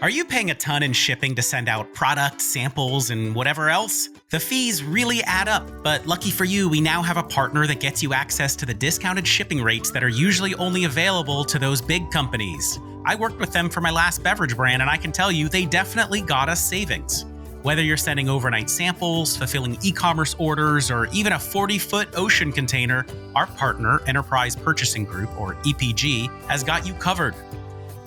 Are you paying a ton in shipping to send out products, samples, and whatever else? The fees really add up, but lucky for you, we now have a partner that gets you access to the discounted shipping rates that are usually only available to those big companies. I worked with them for my last beverage brand, and I can tell you they definitely got us savings. Whether you're sending overnight samples, fulfilling e-commerce orders, or even a 40-foot ocean container, our partner, Enterprise Purchasing Group, or EPG, has got you covered.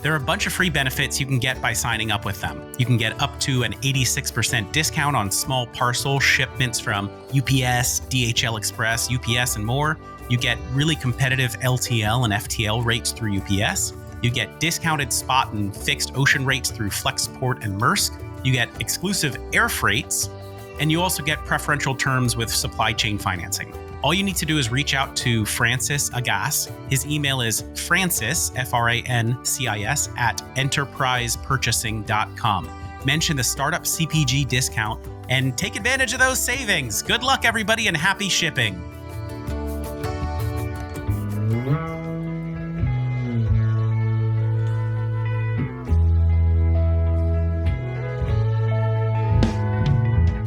There are a bunch of free benefits you can get by signing up with them. You can get up to an 86% discount on small parcel shipments from UPS, DHL Express, UPS, and more. You get really competitive LTL and FTL rates through UPS. You get discounted spot and fixed ocean rates through Flexport and Maersk. You get exclusive air freights, and you also get preferential terms with supply chain financing. All you need to do is reach out to Francis Agas. His email is francis, Francis, at enterprisepurchasing.com. Mention the Startup CPG discount and take advantage of those savings. Good luck, everybody, and happy shipping.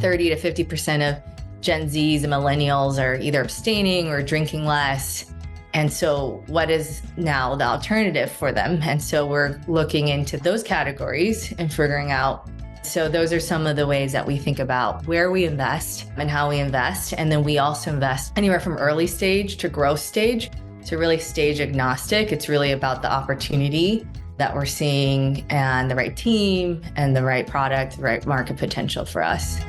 $30 to 50% of Gen Zs and millennials are either abstaining or drinking less. And so what is now the alternative for them? And so we're looking into those categories and figuring out. So those are some of the ways that we think about where we invest and how we invest. And then we also invest anywhere from early stage to growth stage. So really stage agnostic. It's really about the opportunity that we're seeing and the right team and the right product, the right market potential for us.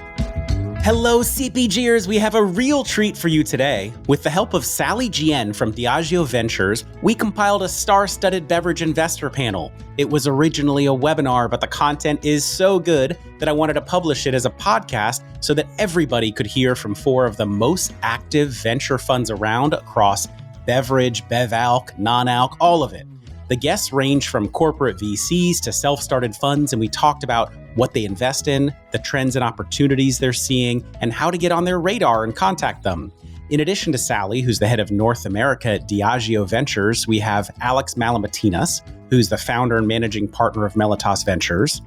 Hello, CPGers. We have a real treat for you today. With the help of Salle Jian from Diageo Ventures, we compiled a star-studded beverage investor panel. It was originally a webinar, but the content is so good that I wanted to publish it as a podcast so that everybody could hear from four of the most active venture funds around across beverage, bev-alc, non-alc, all of it. The guests range from corporate VCs to self-started funds, and we talked about what they invest in, the trends and opportunities they're seeing, and how to get on their radar and contact them. In addition to Salle, who's the head of North America at Diageo Ventures, we have Alex Malamatinas, who's the founder and managing partner of Malamatinas Ventures,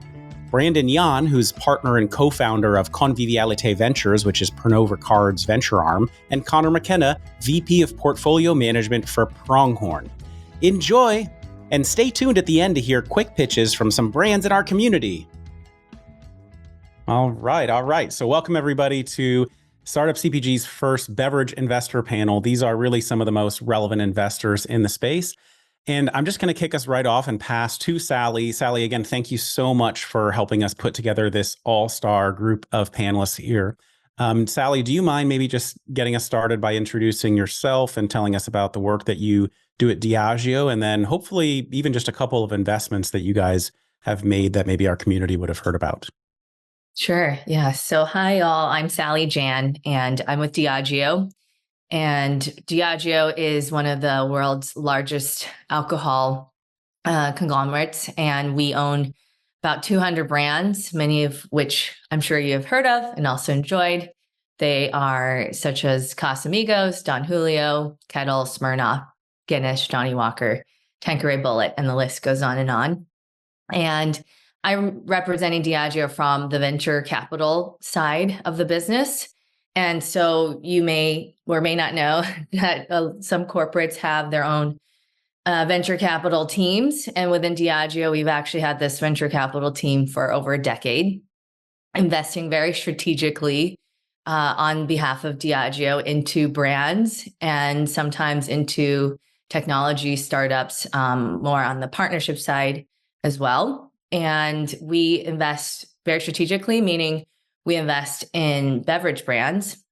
Brandon Yahn, who's partner and co-founder of Convivialité Ventures, which is Pernod Ricard's venture arm, and Connor McKenna, VP of Portfolio Management for Pronghorn. Enjoy, and stay tuned at the end to hear quick pitches from some brands in our community. All right. So welcome everybody to Startup CPG's first beverage investor panel. These are really some of the most relevant investors in the space. And I'm just going to kick us right off and pass to Salle. Salle, again, thank you so much for helping us put together this all-star group of panelists here. Salle, do you mind maybe just getting us started by introducing yourself and telling us about the work that you do at Diageo, and then hopefully even just a couple of investments that you guys have made that maybe our community would have heard about? Sure. Yeah. So hi, all. I'm Salle Jian, and I'm with Diageo. And Diageo is one of the world's largest alcohol conglomerates, and we own about 200 brands, many of which I'm sure you have heard of and also enjoyed. They are such as Casamigos, Don Julio, Kettle, Smirnoff, Guinness, Johnny Walker, Tanqueray Bullet, and the list goes on and on. And I'm representing Diageo from the venture capital side of the business. And so you may or may not know that some corporates have their own venture capital teams. And within Diageo, we've actually had this venture capital team for over a decade, investing very strategically on behalf of Diageo into brands and sometimes into technology startups, more on the partnership side as well. And we invest very strategically, meaning we invest in beverage brands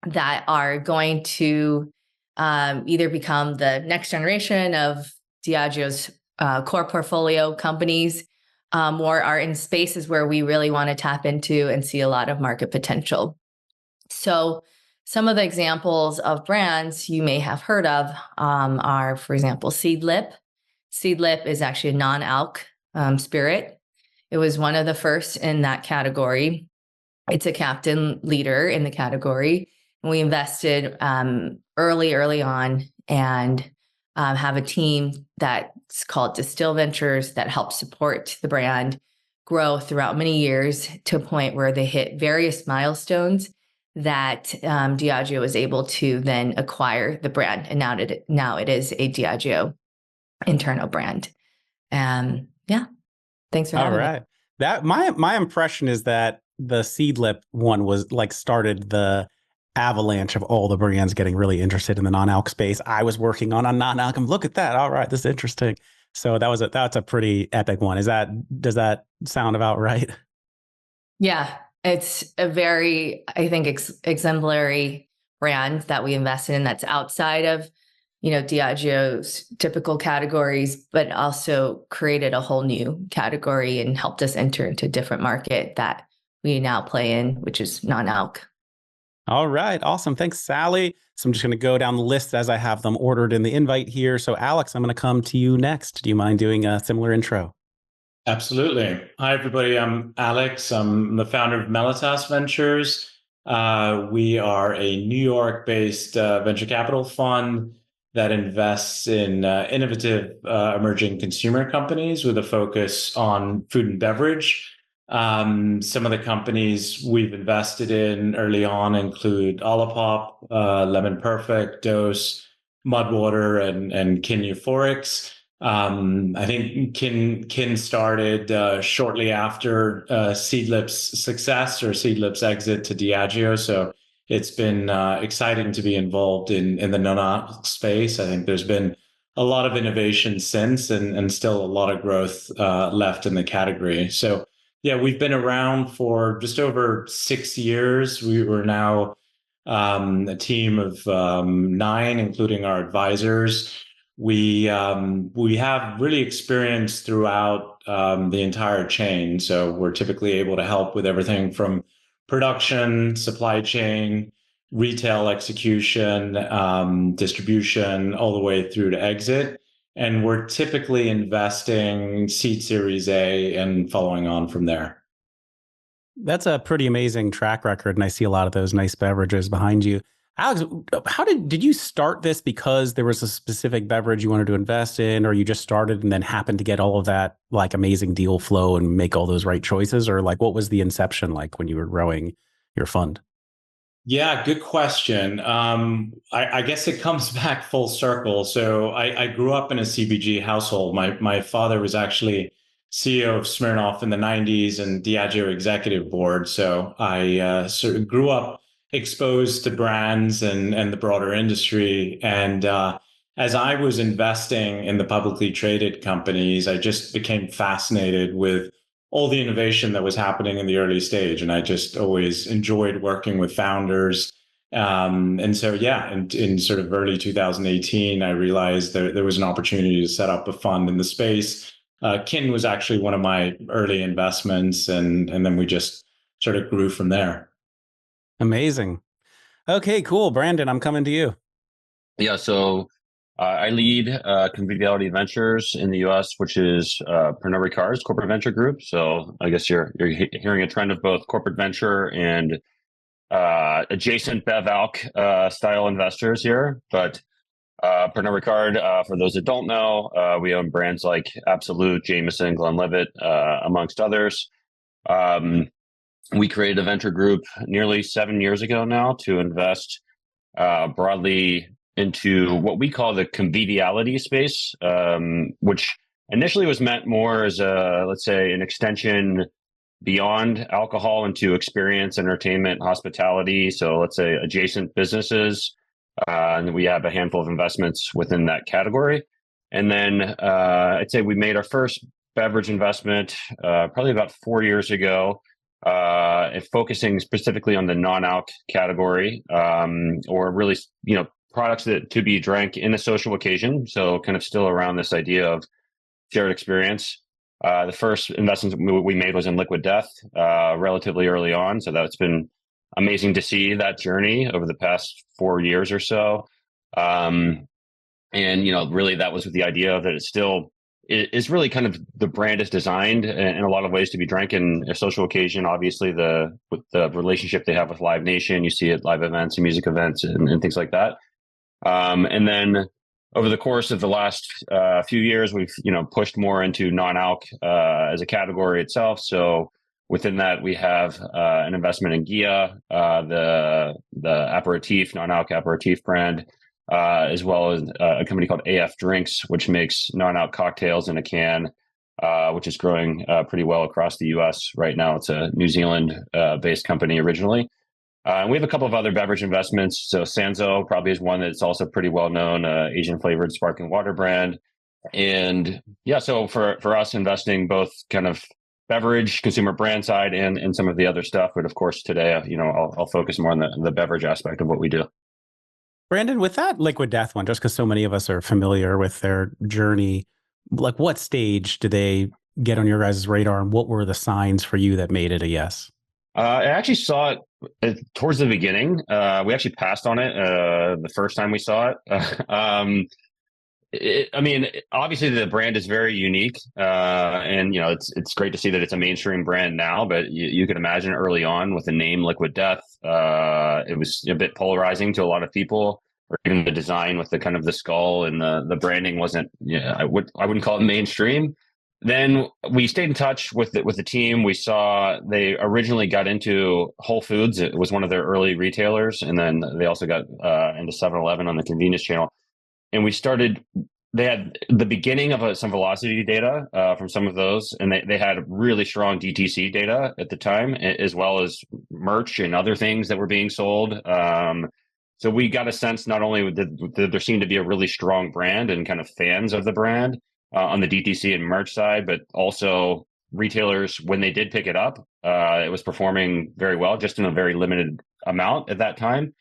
that are going to either become the next generation of Diageo's core portfolio companies, or are in spaces where we really want to tap into and see a lot of market potential. So some of the examples of brands you may have heard of are, for example, Seedlip. Seedlip is actually a non-alc spirit. It was one of the first in that category. It's a captain leader in the category. And we invested early on and have a team that's called Distill Ventures that helps support the brand, grow throughout many years to a point where they hit various milestones that Diageo was able to then acquire the brand. And now it is a Diageo internal brand. Yeah, thanks for All having me. right. That my impression is that the Seedlip one was like started the avalanche of all the brands getting really interested in the non-alc space. I was working on a non-alc. Look at that. All right, this is interesting. So that's a pretty epic one. Does that sound about right? Yeah, it's a very, I think, exemplary brand that we invested in that's outside of, Diageo's typical categories, but also created a whole new category and helped us enter into a different market that we now play in, which is non-alc. All right, awesome. Thanks, Sally. So I'm just going to go down the list as I have them ordered in the invite here. So Alex, I'm going to come to you next. Do you mind doing a similar intro? Absolutely. Hi, everybody. I'm Alex. I'm the founder of Malamatinas Ventures. We are a New York-based venture capital fund that invests in innovative emerging consumer companies with a focus on food and beverage. Some of the companies we've invested in early on include Olipop, Lemon Perfect, Dose, Mudwater, and Kin Euphorics. I think Kin started shortly after Seedlip's success or Seedlip's exit to Diageo. So it's been exciting to be involved in the non-alc space. I think there's been a lot of innovation since and still a lot of growth left in the category. So yeah, we've been around for just over 6 years. We were now a team of 9, including our advisors. We have really experience throughout the entire chain. So we're typically able to help with everything from production, supply chain, retail execution, distribution, all the way through to exit. And we're typically investing seed Series A and following on from there. That's a pretty amazing track record, and I see a lot of those nice beverages behind you. Alex, how did you start this because there was a specific beverage you wanted to invest in, or you just started and then happened to get all of that like amazing deal flow and make all those right choices? Or like what was the inception like when you were growing your fund? Yeah, good question. I guess it comes back full circle. So I grew up in a CPG household. My father was actually CEO of Smirnoff in the 90s and Diageo executive board. So I sort of grew up exposed to brands and the broader industry. And as I was investing in the publicly traded companies, I just became fascinated with all the innovation that was happening in the early stage. And I just always enjoyed working with founders. And so, yeah, in sort of early 2018, I realized there was an opportunity to set up a fund in the space. Kin was actually one of my early investments, and then we just sort of grew from there. Amazing. Okay, cool. Brandon, I'm coming to you. Yeah, so I lead Conviviality Ventures in the U.S., which is Pernod Ricard's corporate venture group. So I guess you're hearing a trend of both corporate venture and adjacent bev-alc style investors here. But Pernod Ricard, for those that don't know, we own brands like Absolut, Jameson, Glenlivet, amongst others. We created a venture group nearly 7 years ago now to invest broadly into what we call the conviviality space, which initially was meant more as let's say, an extension beyond alcohol into experience, entertainment, hospitality. So let's say adjacent businesses. And we have a handful of investments within that category. And then I'd say we made our first beverage investment probably about 4 years ago, focusing specifically on the non-alc category, or really, products that to be drank in a social occasion. So kind of still around this idea of shared experience. The first investment we made was in Liquid Death relatively early on. So that's been amazing to see that journey over the past 4 years or so. And, really that was with the idea that it's really kind of the brand is designed in a lot of ways to be drank in a social occasion. Obviously, with the relationship they have with Live Nation, you see it at live events and music events and things like that. And then over the course of the last few years, we've pushed more into non-alc as a category itself. So within that, we have an investment in Gia, the aperitif, non-alc aperitif brand, as well as a company called AF Drinks, which makes non-alc cocktails in a can, which is growing pretty well across the U.S. right now. It's a New Zealand-based company originally. We have a couple of other beverage investments. So Sanzo probably is one that's also pretty well known, Asian flavored sparkling water brand. And yeah, so for us investing both kind of beverage, consumer brand side and some of the other stuff. But of course, today, I'll focus more on the beverage aspect of what we do. Brandon, with that Liquid Death one, just because so many of us are familiar with their journey, like what stage did they get on your guys' radar and what were the signs for you that made it a yes? I actually saw it towards the beginning. We actually passed on it the first time we saw it. I mean, obviously the brand is very unique, and it's great to see that it's a mainstream brand now. But you can imagine early on with the name Liquid Death, it was a bit polarizing to a lot of people. Or even the design with the kind of the skull and the branding wasn't. I wouldn't call it mainstream. Then we stayed in touch with the team. We saw they originally got into Whole Foods. It was one of their early retailers. And then they also got into 7-Eleven on the convenience channel. And they had the beginning of some velocity data from some of those. And they had really strong DTC data at the time, as well as merch and other things that were being sold. So we got a sense not only that there seemed to be a really strong brand and kind of fans of the brand, on the DTC and merch side, but also retailers, when they did pick it up, it was performing very well, just in a very limited amount at that time.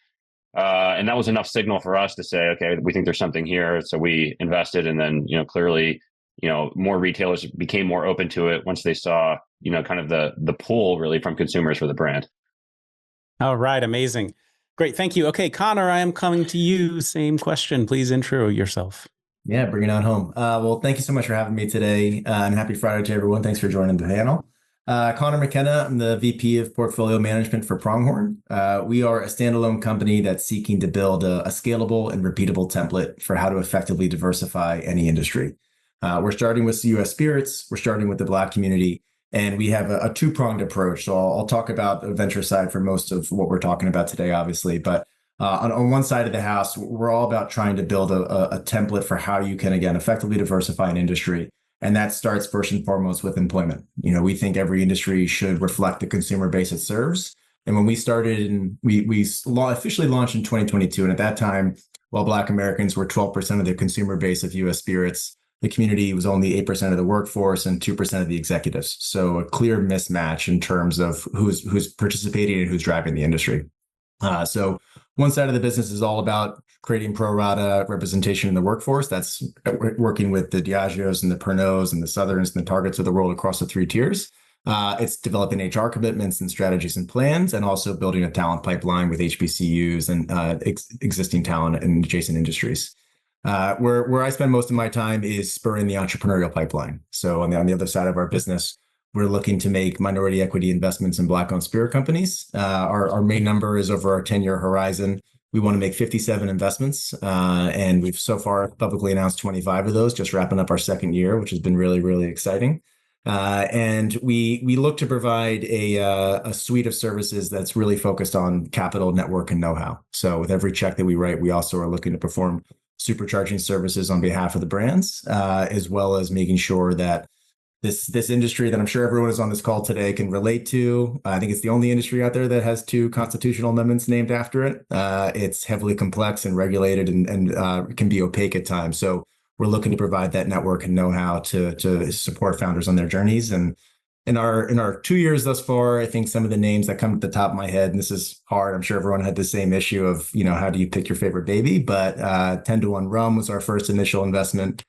And that was enough signal for us to say, okay, we think there's something here. So we invested, and then, clearly, more retailers became more open to it once they saw, kind of the pull really from consumers for the brand. All right. Amazing. Great. Thank you. Okay, Connor, I am coming to you. Same question. Please intro yourself. Yeah, bring it on home. Well, thank you so much for having me today, and happy Friday to everyone. Thanks for joining the panel. Connor McKenna, I'm the VP of Portfolio Management for Pronghorn. We are a standalone company that's seeking to build a scalable and repeatable template for how to effectively diversify any industry. We're starting with U.S. spirits, we're starting with the Black community, and we have a two-pronged approach. So I'll talk about the venture side for most of what we're talking about today, obviously, but on one side of the house, we're all about trying to build a template for how you can, again, effectively diversify an industry. And that starts first and foremost with employment. We think every industry should reflect the consumer base it serves. And when we started, and we officially launched in 2022, and at that time, while Black Americans were 12% of the consumer base of U.S. spirits, the community was only 8% of the workforce and 2% of the executives. So a clear mismatch in terms of who's participating and who's driving the industry. So one side of the business is all about creating pro rata representation in the workforce. That's working with the Diageos and the Pernots and the Southerns and the Targets of the world across the 3 tiers. It's developing HR commitments and strategies and plans, and also building a talent pipeline with HBCUs and existing talent in adjacent industries. Where I spend most of my time is spurring the entrepreneurial pipeline. So on the other side of our business, we're looking to make minority equity investments in Black-owned spirit companies. Our main number is over our 10-year horizon. We want to make 57 investments, and we've so far publicly announced 25 of those, just wrapping up our second year, which has been really, really exciting. And we look to provide a suite of services that's really focused on capital, network, and know-how. So with every check that we write, we also are looking to perform supercharging services on behalf of the brands, as well as making sure that this industry that I'm sure everyone is on this call today can relate to. I think it's the only industry out there that has 2 constitutional amendments named after it. It's heavily complex and regulated and can be opaque at times. So we're looking to provide that network and know-how to support founders on their journeys. And in our 2 years thus far, I think some of the names that come to the top of my head, and this is hard, I'm sure everyone had the same issue of, how do you pick your favorite baby? But 10 to 1 Rum was our first initial investment.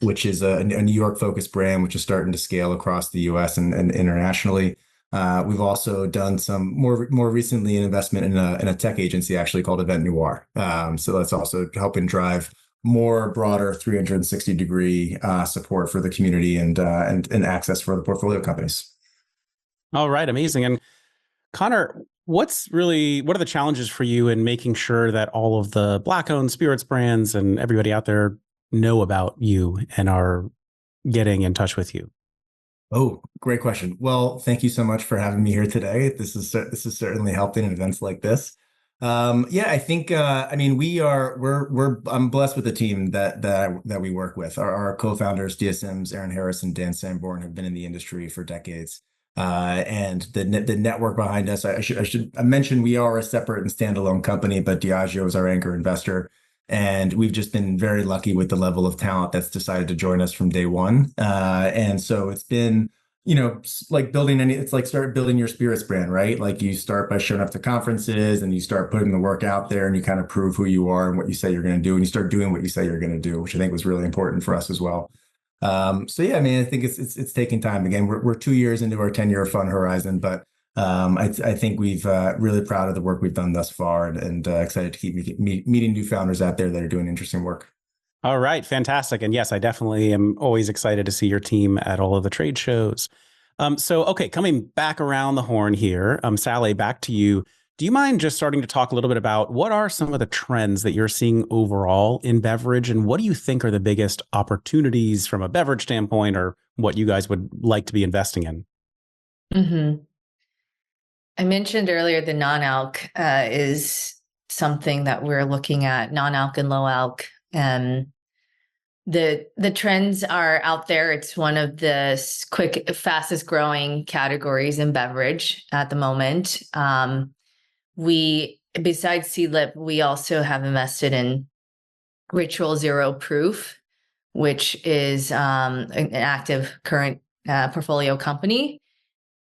Which is a New York-focused brand, which is starting to scale across the U.S. and internationally. We've also done some more recently an investment in a tech agency actually called Event Noir. So that's also helping drive more broader 360-degree support for the community and access for the portfolio companies. All right, amazing. And Connor, what are the challenges for you in making sure that all of the Black-owned spirits brands and everybody out there know about you and are getting in touch with you? Oh, great question. Well, thank you so much for having me here today. This is certainly helping in events like this. I think I mean I'm blessed with the team that we work with. Our co-founders, Dia Sims, Aaron Harris, and Dan Sanborn have been in the industry for decades. And the network behind us, I should mention we are a separate and standalone company, but Diageo is our anchor investor. And we've just been very lucky with the level of talent that's decided to join us from day one. And so it's been, like it's like start building your spirits brand, right? Like you start by showing up to conferences and you start putting the work out there and you kind of prove who you are and what you say you're going to do. And you start doing what you say you're going to do, which I think was really important for us as well. I think it's taking time. Again, we're 2 years into our 10-year fund horizon, but I think we've really proud of the work we've done thus far and excited to keep meeting new founders out there that are doing interesting work. All right, fantastic. And yes, I definitely am always excited to see your team at all of the trade shows. Coming back around the horn here, Salle, back to you. Do you mind just starting to talk a little bit about what are some of the trends that you're seeing overall in beverage, and what do you think are the biggest opportunities from a beverage standpoint, or what you guys would like to be investing in? Mm-hmm. I mentioned earlier the non-alc is something that we're looking at, non-alc and low-alc. The trends are out there. It's one of the fastest growing categories in beverage at the moment. Besides Seedlip, we also have invested in Ritual Zero Proof, which is an active current portfolio company.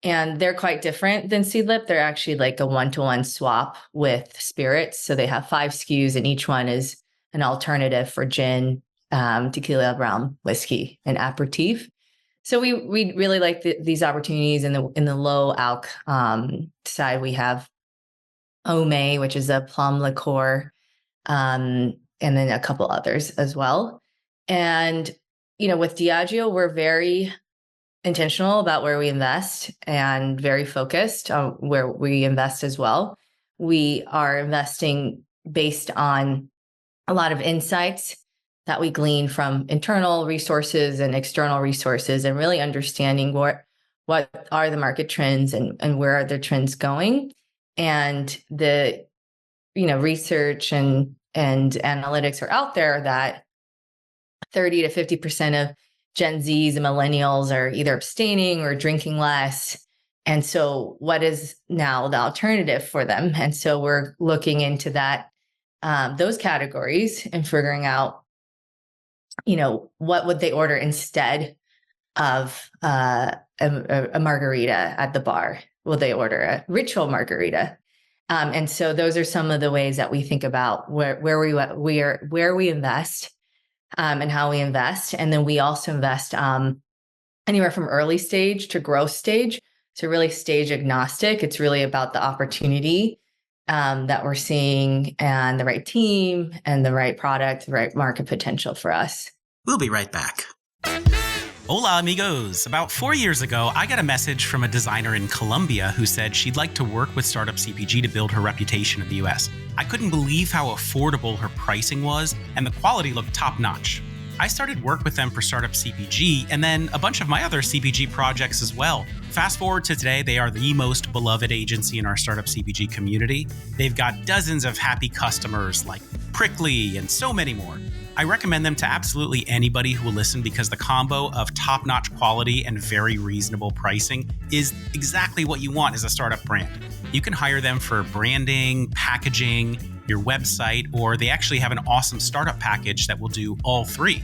And they're quite different than Seedlip. They're actually like a one-to-one swap with spirits. So they have 5 SKUs and each one is an alternative for gin, tequila, brown whiskey, and aperitif. So we really like these opportunities in the low alc side. We have Ome, which is a plum liqueur, and then a couple others as well. And with Diageo, we're very intentional about where we invest and very focused on where we invest as well. We are investing based on a lot of insights that we glean from internal resources and external resources, and really understanding what are the market trends and where are the trends going. And the research and analytics are out there that 30 to 50% of Gen Zs and millennials are either abstaining or drinking less. And so what is now the alternative for them? And so we're looking into that, those categories, and figuring out, what would they order instead of a margarita at the bar? Will they order a ritual margarita? And so those are some of the ways that we think about where we invest and how we invest. And then we also invest anywhere from early stage to growth stage. So really stage agnostic. It's really about the opportunity that we're seeing and the right team and the right product, the right market potential for us. We'll be right back. Hola, amigos. About 4 years ago, I got a message from a designer in Colombia who said she'd like to work with Startup CPG to build her reputation in the US. I couldn't believe how affordable her pricing was, and the quality looked top-notch. I started work with them for Startup CPG, and then a bunch of my other CPG projects as well. Fast forward to today, they are the most beloved agency in our Startup CPG community. They've got dozens of happy customers like Prickly and so many more. I recommend them to absolutely anybody who will listen, because the combo of top-notch quality and very reasonable pricing is exactly what you want as a startup brand. You can hire them for branding, packaging, your website, or they actually have an awesome startup package that will do all 3.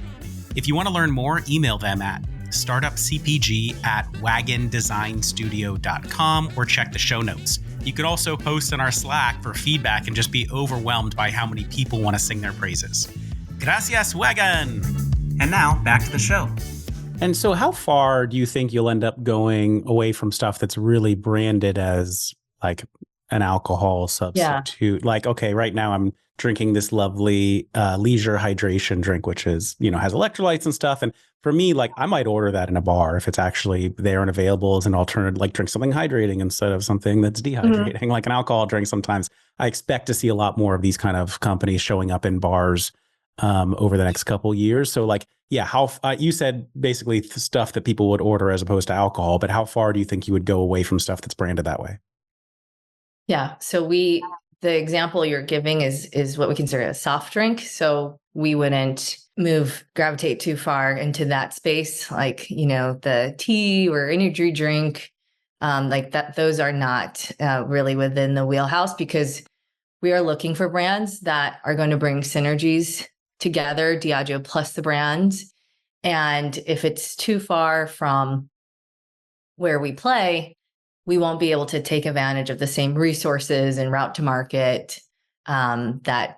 If you want to learn more, email them at startupcpg@wagondesignstudio.com or check the show notes. You could also post on our Slack for feedback and just be overwhelmed by how many people want to sing their praises. Gracias, Wagon! And now, back to the show. And so how far do you think you'll end up going away from stuff that's really branded as an alcohol substitute? Like, okay, right now I'm drinking this lovely leisure hydration drink, which is, has electrolytes and stuff. And for me, like, I might order that in a bar if it's actually there and available as an alternative, like drink something hydrating instead of something that's dehydrating, like an alcohol drink. Sometimes I expect to see a lot more of these kind of companies showing up in bars over the next couple years. So like, yeah, you said basically stuff that people would order as opposed to alcohol, but how far do you think you would go away from stuff that's branded that way? Yeah. So the example you're giving is what we consider a soft drink. So we wouldn't gravitate too far into that space, like, the tea or energy drink, like that. Those are not really within the wheelhouse, because we are looking for brands that are going to bring synergies together, Diageo plus the brands. And if it's too far from where we play, we won't be able to take advantage of the same resources and route to market that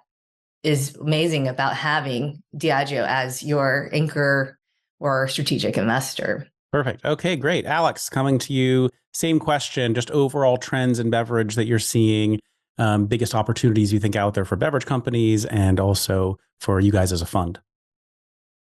is amazing about having Diageo as your anchor or strategic investor. Perfect. Okay, great. Alex, coming to you. Same question, just overall trends in beverage that you're seeing, biggest opportunities you think out there for beverage companies and also for you guys as a fund.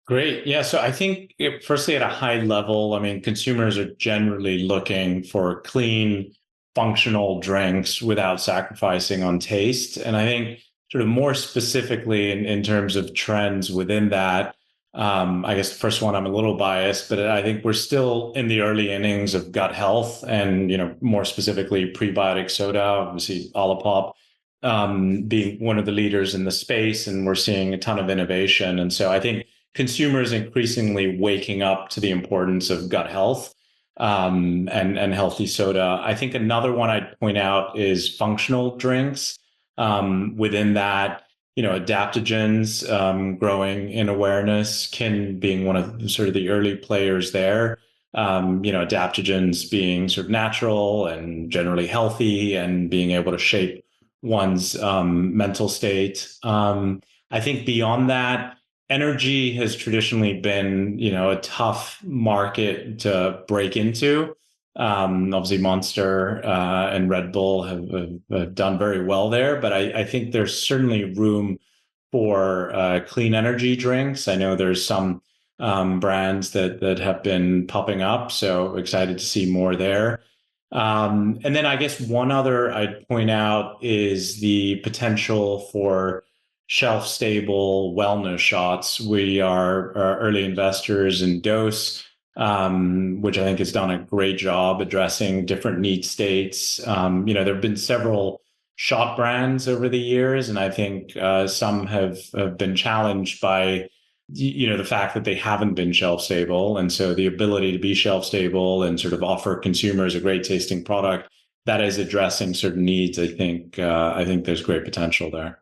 Great. Yeah. So I think, firstly, at a high level, I mean, consumers are generally looking for clean, functional drinks without sacrificing on taste. And I think sort of more specifically in terms of trends within that, I guess the first one, I'm a little biased, but I think we're still in the early innings of gut health and, more specifically prebiotic soda, obviously Olipop being one of the leaders in the space. And we're seeing a ton of innovation. And so I think consumers increasingly waking up to the importance of gut health and healthy soda. I think another one I'd point out is functional drinks. Within that, adaptogens growing in awareness, Kin being one of sort of the early players there. Adaptogens being sort of natural and generally healthy and being able to shape one's mental state. I think beyond that, energy has traditionally been, a tough market to break into. Obviously, Monster and Red Bull have done very well there, but I think there's certainly room for clean energy drinks. I know there's some brands that have been popping up, so excited to see more there. And then I guess one other I'd point out is the potential for shelf-stable wellness shots. We are early investors in Dose, which I think has done a great job addressing different need states. There have been several shot brands over the years, and I think some have been challenged by the fact that they haven't been shelf stable. And so the ability to be shelf stable and sort of offer consumers a great tasting product that is addressing certain needs, I think there's great potential there.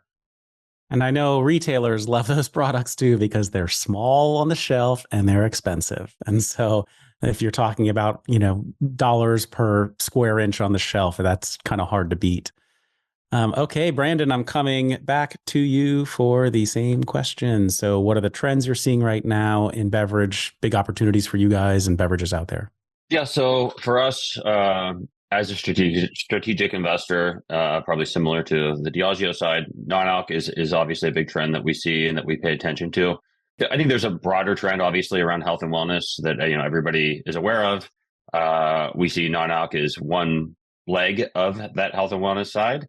And I know retailers love those products too, because they're small on the shelf and they're expensive. And so if you're talking about, dollars per square inch on the shelf, that's kind of hard to beat. Okay, Brandon, I'm coming back to you for the same question. So what are the trends you're seeing right now in beverage, big opportunities for you guys and beverages out there? Yeah, so for us, as a strategic investor, probably similar to the Diageo side, non-alc is obviously a big trend that we see and that we pay attention to. I think there's a broader trend, obviously, around health and wellness that everybody is aware of. We see non-alc as one leg of that health and wellness side,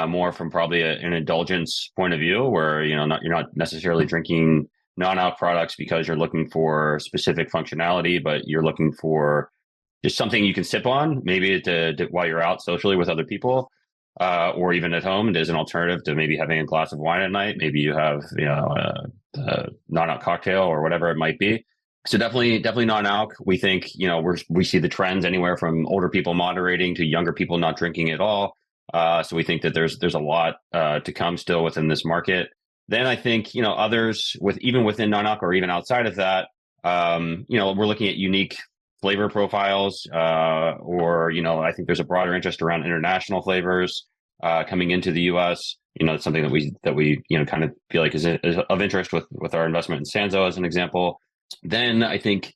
more from probably an indulgence point of view, where you're not necessarily drinking non-alc products because you're looking for specific functionality, but you're looking for just something you can sip on, maybe while you're out socially with other people, or even at home as an alternative to maybe having a glass of wine at night. Maybe you have a non-alc cocktail or whatever it might be. So definitely non-alc. We think we see the trends anywhere from older people moderating to younger people not drinking at all. So we think that there's a lot to come still within this market. Then I think others even within non-alc or even outside of that, we're looking at unique flavor profiles, or I think there's a broader interest around international flavors coming into the U.S. It's something that we kind of feel like is of interest with our investment in Sanzo as an example. Then I think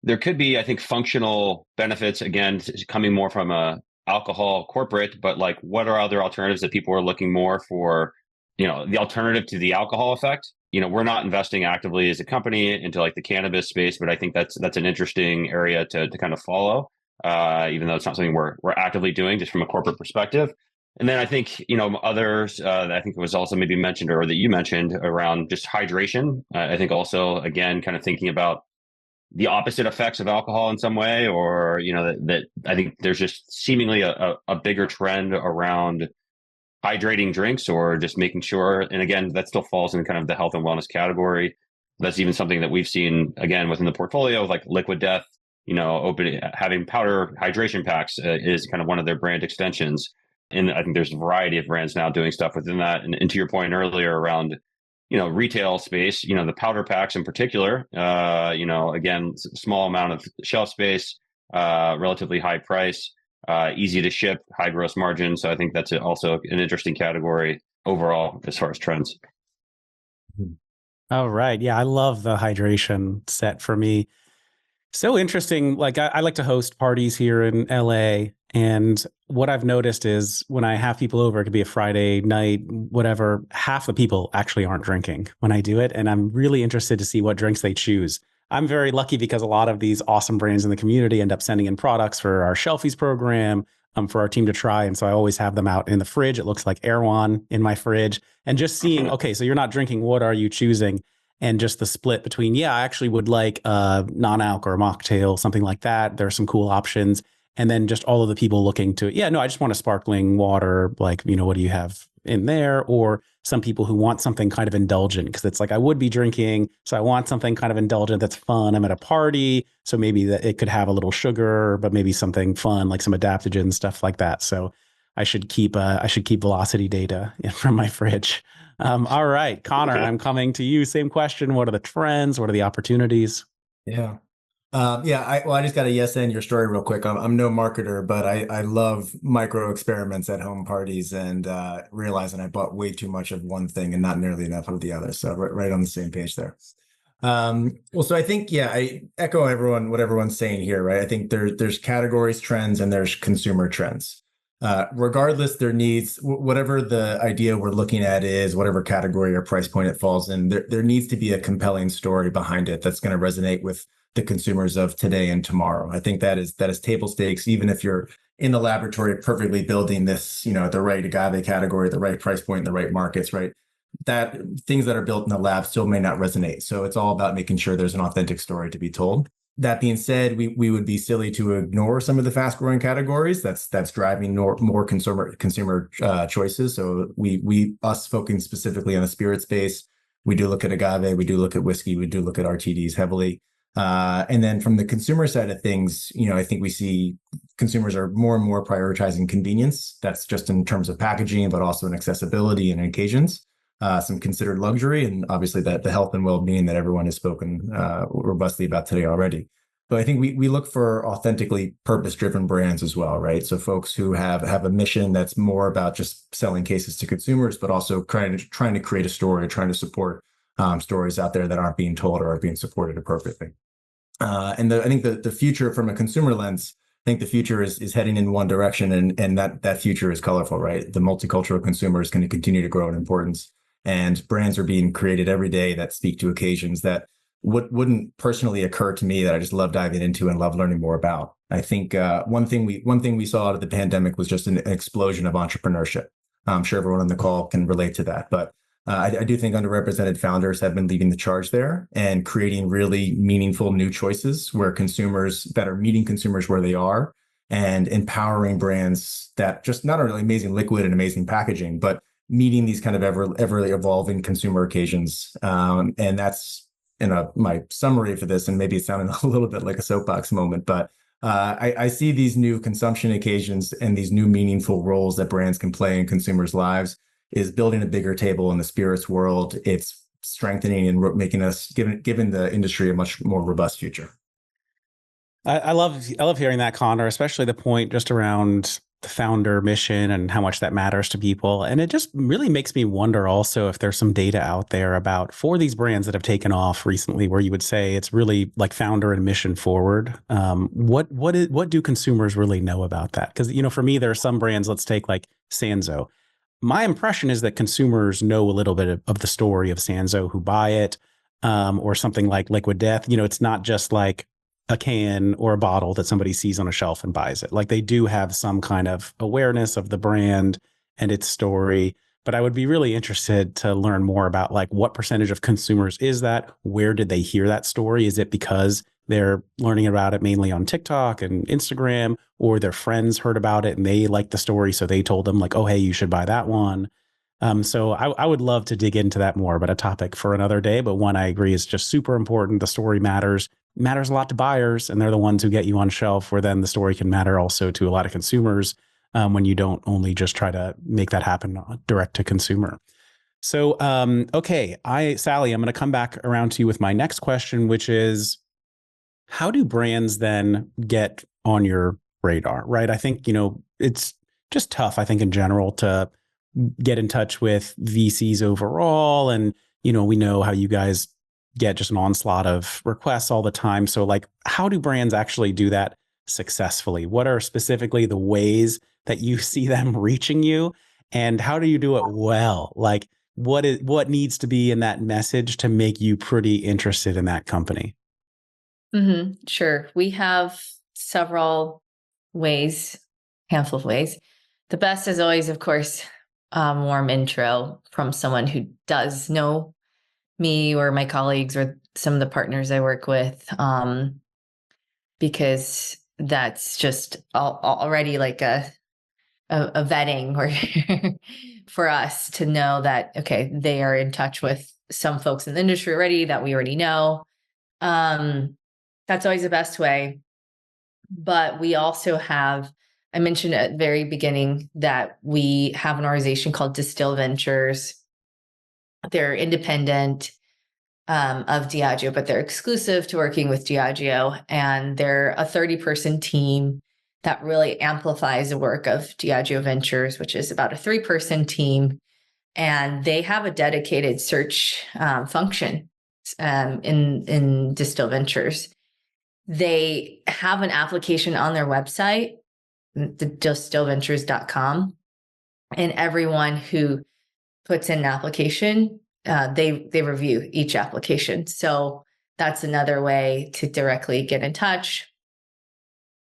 there could be functional benefits, again, coming more from a alcohol corporate, but like what are other alternatives that people are looking more for, the alternative to the alcohol effect? We're not investing actively as a company into like the cannabis space, but I think that's an interesting area to kind of follow, even though it's not something we're actively doing just from a corporate perspective. And then I think, others that I think was also maybe mentioned or that you mentioned around just hydration. I think also, again, kind of thinking about the opposite effects of alcohol in some way, or, that I think there's just seemingly a bigger trend around hydrating drinks or just making sure. And again, that still falls in kind of the health and wellness category. That's even something that we've seen, again, within the portfolio of like Liquid Death, having powder hydration packs is kind of one of their brand extensions. And I think there's a variety of brands now doing stuff within that. And to your point earlier around, retail space, the powder packs in particular, again, small amount of shelf space, relatively high price, easy to ship, high gross margin. So I think that's also an interesting category overall as far as trends. Oh, right. Yeah, I love the hydration set for me. So interesting. Like I like to host parties here in LA. And what I've noticed is when I have people over, it could be a Friday night, whatever, half the people actually aren't drinking when I do it. And I'm really interested to see what drinks they choose. I'm very lucky because a lot of these awesome brands in the community end up sending in products for our Shelfies program, for our team to try. And so I always have them out in the fridge. It looks like Erewhon in my fridge. And just seeing, okay, so you're not drinking, what are you choosing? And just the split between, I actually would like a non-alc or a mocktail, something like that. There are some cool options. And then just all of the people looking to, no, I just want a sparkling water. Like, what do you have in there? Or some people who want something kind of indulgent because it's like, I would be drinking, so I want something kind of indulgent that's fun. I'm at a party, so maybe that it could have a little sugar, but maybe something fun like some adaptogens, stuff like that. So I should keep velocity data from my fridge. All right, Connor, I'm coming to you. Same question. What are the trends? What are the opportunities? Yeah. I just got to yes in your story real quick. I'm no marketer, but I love micro experiments at home parties and realizing I bought way too much of one thing and not nearly enough of the other. So right on the same page there. So I think, I echo what everyone's saying here, right? I think there's categories trends and there's consumer trends. Regardless, there needs, whatever the idea we're looking at is, whatever category or price point it falls in, there needs to be a compelling story behind it that's going to resonate with the consumers of today and tomorrow. I think that is table stakes, even if you're in the laboratory perfectly building this, the right agave category, the right price point, the right markets, right? That things that are built in the lab still may not resonate. So it's all about making sure there's an authentic story to be told. That being said, we would be silly to ignore some of the fast growing categories that's driving more consumer choices. So us focusing specifically on the spirit space, we do look at agave, we do look at whiskey, we do look at RTDs heavily. And then from the consumer side of things, I think we see consumers are more and more prioritizing convenience. That's just in terms of packaging, but also in accessibility and occasions. Some considered luxury, and obviously that the health and well-being that everyone has spoken robustly about today already. But I think we look for authentically purpose-driven brands as well, right? So folks who have a mission that's more about just selling cases to consumers, but also trying to create a story, trying to support stories out there that aren't being told or aren't being supported appropriately. I think the future from a consumer lens, I think the future is heading in one direction, and that future is colorful, right? The multicultural consumer is going to continue to grow in importance, and brands are being created every day that speak to occasions that wouldn't personally occur to me that I just love diving into and love learning more about. I think one thing we saw out of the pandemic was just an explosion of entrepreneurship. I'm sure everyone on the call can relate to that, but I do think underrepresented founders have been leading the charge there and creating really meaningful new choices where consumers that are meeting consumers where they are and empowering brands that just not only amazing liquid and amazing packaging, but meeting these kind of ever evolving consumer occasions. And that's my summary for this, and maybe it's sounding a little bit like a soapbox moment, but I see these new consumption occasions and these new meaningful roles that brands can play in consumers' lives is building a bigger table in the spirits world. It's strengthening and making us, giving the industry a much more robust future. I love hearing that, Connor, especially the point just around the founder mission and how much that matters to people. And it just really makes me wonder also if there's some data out there about for these brands that have taken off recently, where you would say it's really like founder and mission forward. What do consumers really know about that? Because, for me, there are some brands, let's take like Sanzo. My impression is that consumers know a little bit of the story of Sanzo who buy it, or something like Liquid Death. It's not just like a can or a bottle that somebody sees on a shelf and buys it. Like they do have some kind of awareness of the brand and its story. But I would be really interested to learn more about like what percentage of consumers is that? Where did they hear that story? Is it because they're learning about it mainly on TikTok and Instagram, or their friends heard about it and they liked the story, so they told them like, oh, hey, you should buy that one. So I would love to dig into that more, but a topic for another day. But one I agree is just super important. The story matters a lot to buyers, and they're the ones who get you on shelf, where then the story can matter also to a lot of consumers, when you don't only just try to make that happen direct to consumer. So, okay, Sally, I'm going to come back around to you with my next question, which is, how do brands then get on your radar, right? I think, it's just tough, I think, in general to get in touch with VCs overall. And, we know how you guys get just an onslaught of requests all the time. So like, how do brands actually do that successfully? What are specifically the ways that you see them reaching you? And how do you do it well? Like, what needs to be in that message to make you pretty interested in that company? Sure. We have several ways, handful of ways. The best is always, of course, warm intro from someone who does know me or my colleagues or some of the partners I work with, because that's just already like a vetting or for us to know that, okay, they are in touch with some folks in the industry already that we already know. That's always the best way. But we also have, I mentioned at the very beginning that we have an organization called Distill Ventures. They're independent of Diageo, but they're exclusive to working with Diageo. And they're a 30-person team that really amplifies the work of Diageo Ventures, which is about a 3-person team. And they have a dedicated search function in Distill Ventures. They have an application on their website, distillventures.com, and everyone who puts in an application, they review each application. So that's another way to directly get in touch.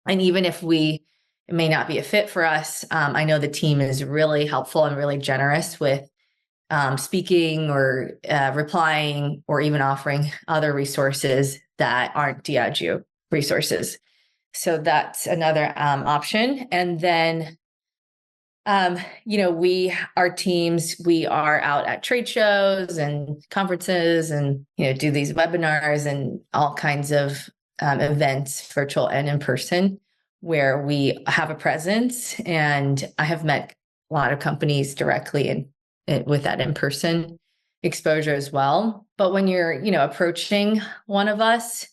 And even if it may not be a fit for us, I know the team is really helpful and really generous with speaking or replying or even offering other resources that aren't Diageo resources. So that's another option. And then, our teams, we are out at trade shows and conferences and, do these webinars and all kinds of events, virtual and in person, where we have a presence. And I have met a lot of companies directly with that in-person exposure as well. But when you're, approaching one of us,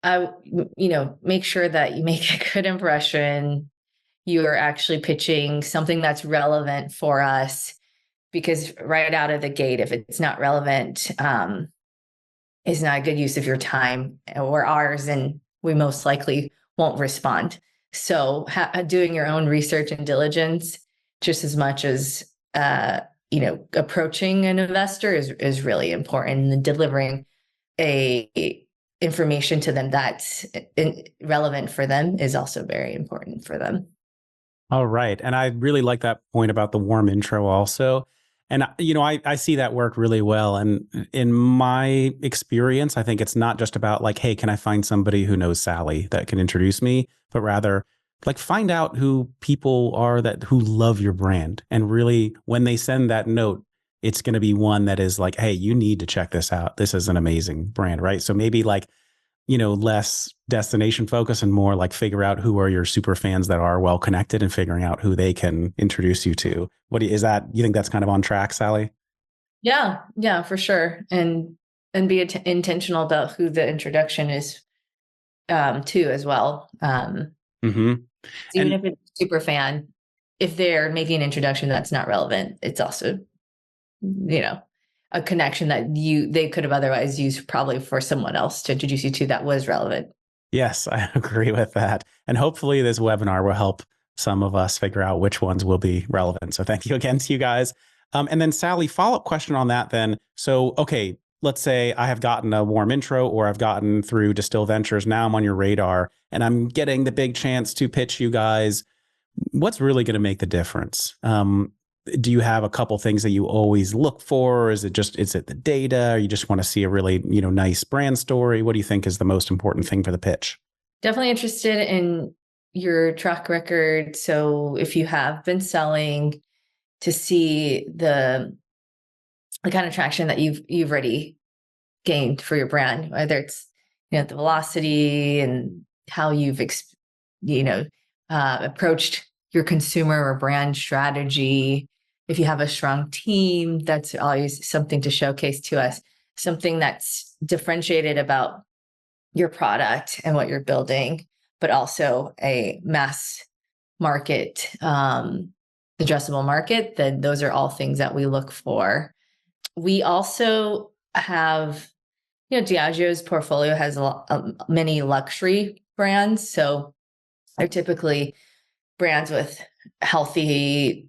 make sure that you make a good impression. You are actually pitching something that's relevant for us, because right out of the gate, if it's not relevant, it's not a good use of your time or ours, and we most likely won't respond. So doing your own research and diligence just as much as, approaching an investor is really important, and delivering information to them that's relevant for them is also very important for them. All right. And I really like that point about the warm intro also. And, I see that work really well. And in my experience, I think it's not just about like, hey, can I find somebody who knows Sally that can introduce me, but rather like find out who people are who love your brand. And really, when they send that note, it's going to be one that is like, hey, you need to check this out. This is an amazing brand, right? So maybe like, less destination focus and more like figure out who are your super fans that are well connected and figuring out who they can introduce you to. You think that's kind of on track, Sally? Yeah, for sure. And be intentional about who the introduction is to as well. Mm-hmm. Even if it's a super fan, if they're making an introduction that's not relevant, it's also, a connection that they could have otherwise used probably for someone else to introduce you to that was relevant. Yes, I agree with that. And hopefully this webinar will help some of us figure out which ones will be relevant. So thank you again to you guys. And then Sally, follow-up question on that then. So, okay, let's say I have gotten a warm intro or I've gotten through Distill Ventures. Now I'm on your radar and I'm getting the big chance to pitch you guys. What's really going to make the difference? Do you have a couple things that you always look for? Is it the data? Or you just want to see a really, nice brand story? What do you think is the most important thing for the pitch? Definitely interested in your track record. So if you have been selling, to see the kind of traction that you've already gained for your brand, whether it's the velocity and how you've approached your consumer or brand strategy. If you have a strong team, that's always something to showcase to us, something that's differentiated about your product and what you're building, but also a mass market, addressable market. Then those are all things that we look for. We also have, Diageo's portfolio has many luxury brands. So they're typically brands with healthy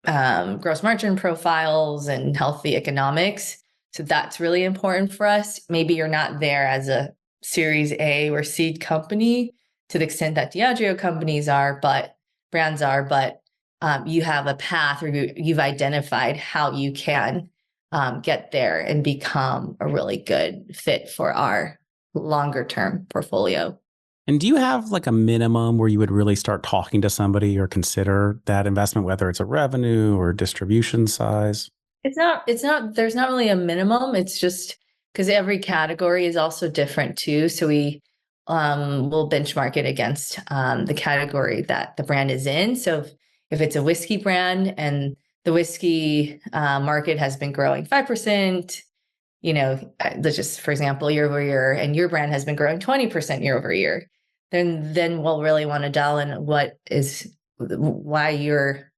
gross margin profiles and healthy economics. So that's really important for us. Maybe you're not there as a Series A or seed company to the extent that Diageo companies are, but brands are, but you have a path, or you've identified how you can get there and become a really good fit for our longer term portfolio. And do you have like a minimum where you would really start talking to somebody or consider that investment, whether it's a revenue or distribution size? There's not really a minimum. It's just because every category is also different too. So we will benchmark it against the category that the brand is in. So if it's a whiskey brand and the whiskey market has been growing 5%, let's just, for example, year over year, and your brand has been growing 20% year over year, then we'll really want to dial in why you're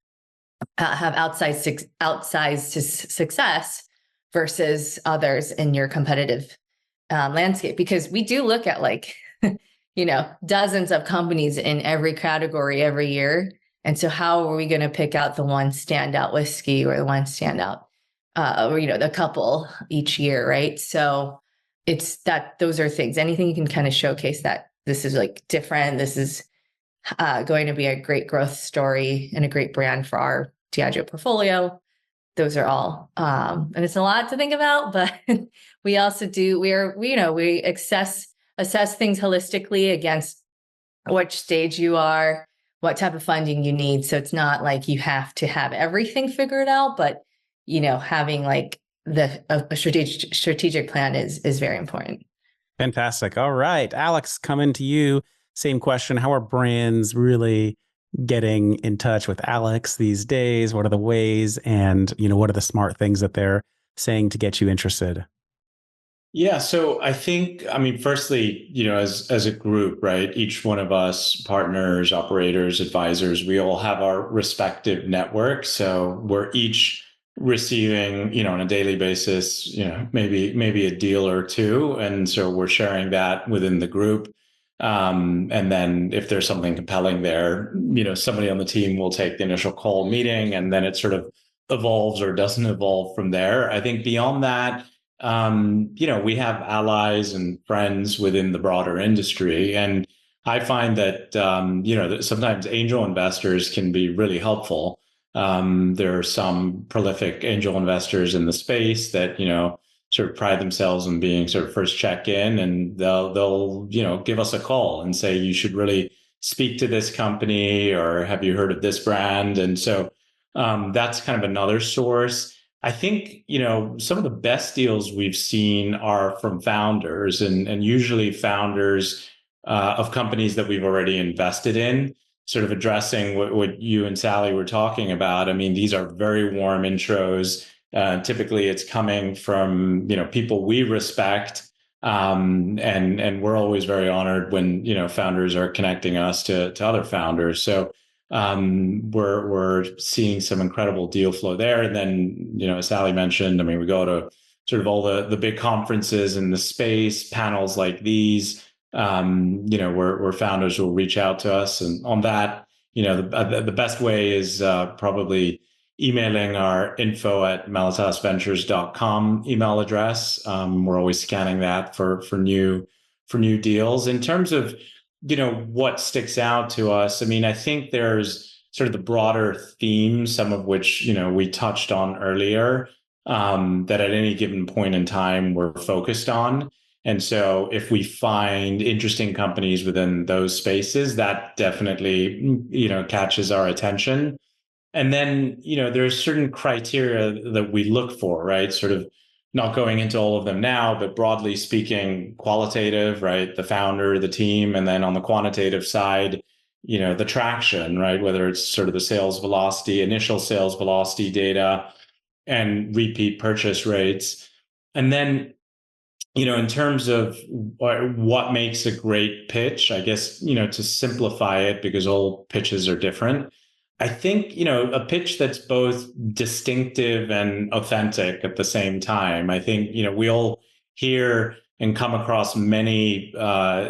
have outsized success versus others in your competitive landscape. Because we do look at dozens of companies in every category every year. And so how are we going to pick out the one standout whiskey or the one standout or the couple each year, right? So it's those are things, anything you can kind of showcase that this is different, this is going to be a great growth story and a great brand for our Diageo portfolio. Those are all, and it's a lot to think about, but we also we assess things holistically against which stage you are, what type of funding you need. So it's not like you have to have everything figured out, but having a strategic plan is very important. Fantastic. All right, Alex, coming to you. Same question. How are brands really getting in touch with Alex these days? What are the ways, and what are the smart things that they're saying to get you interested? Yeah, so I think, firstly, as a group, right? Each one of us, partners, operators, advisors, we all have our respective networks. So we're each receiving, on a daily basis, maybe a deal or two, and so we're sharing that within the group. And then if there's something compelling there, somebody on the team will take the initial call meeting, and then it sort of evolves or doesn't evolve from there. I think beyond that, we have allies and friends within the broader industry. And I find that, that sometimes angel investors can be really helpful. There are some prolific angel investors in the space that, sort of pride themselves on being sort of first check in, and they'll give us a call and say, you should really speak to this company, or have you heard of this brand? And so that's kind of another source. I think, some of the best deals we've seen are from founders, and usually founders of companies that we've already invested in, sort of addressing what you and Sally were talking about. These are very warm intros. Typically it's coming from, people we respect, And we're always very honored when, founders are connecting us to other founders. So we're seeing some incredible deal flow there. And then, as Sally mentioned, I mean, we go to sort of all the big conferences in the space, panels like these, where founders will reach out to us. And on that, the best way is probably emailing our info@mellitasventures.com email address. We're always scanning that for new deals. In terms of, what sticks out to us, I mean, I think there's sort of the broader theme, some of which, we touched on earlier, that at any given point in time we're focused on. And so if we find interesting companies within those spaces, that definitely, catches our attention. And then, there's certain criteria that we look for, right? Sort of not going into all of them now, but broadly speaking, qualitative, right? The founder, the team, and then on the quantitative side, the traction, right? Whether it's sort of the sales velocity, initial sales velocity data, and repeat purchase rates. And then, in terms of what makes a great pitch, I guess, to simplify it, because all pitches are different, I think, a pitch that's both distinctive and authentic at the same time. I think, we all hear and come across many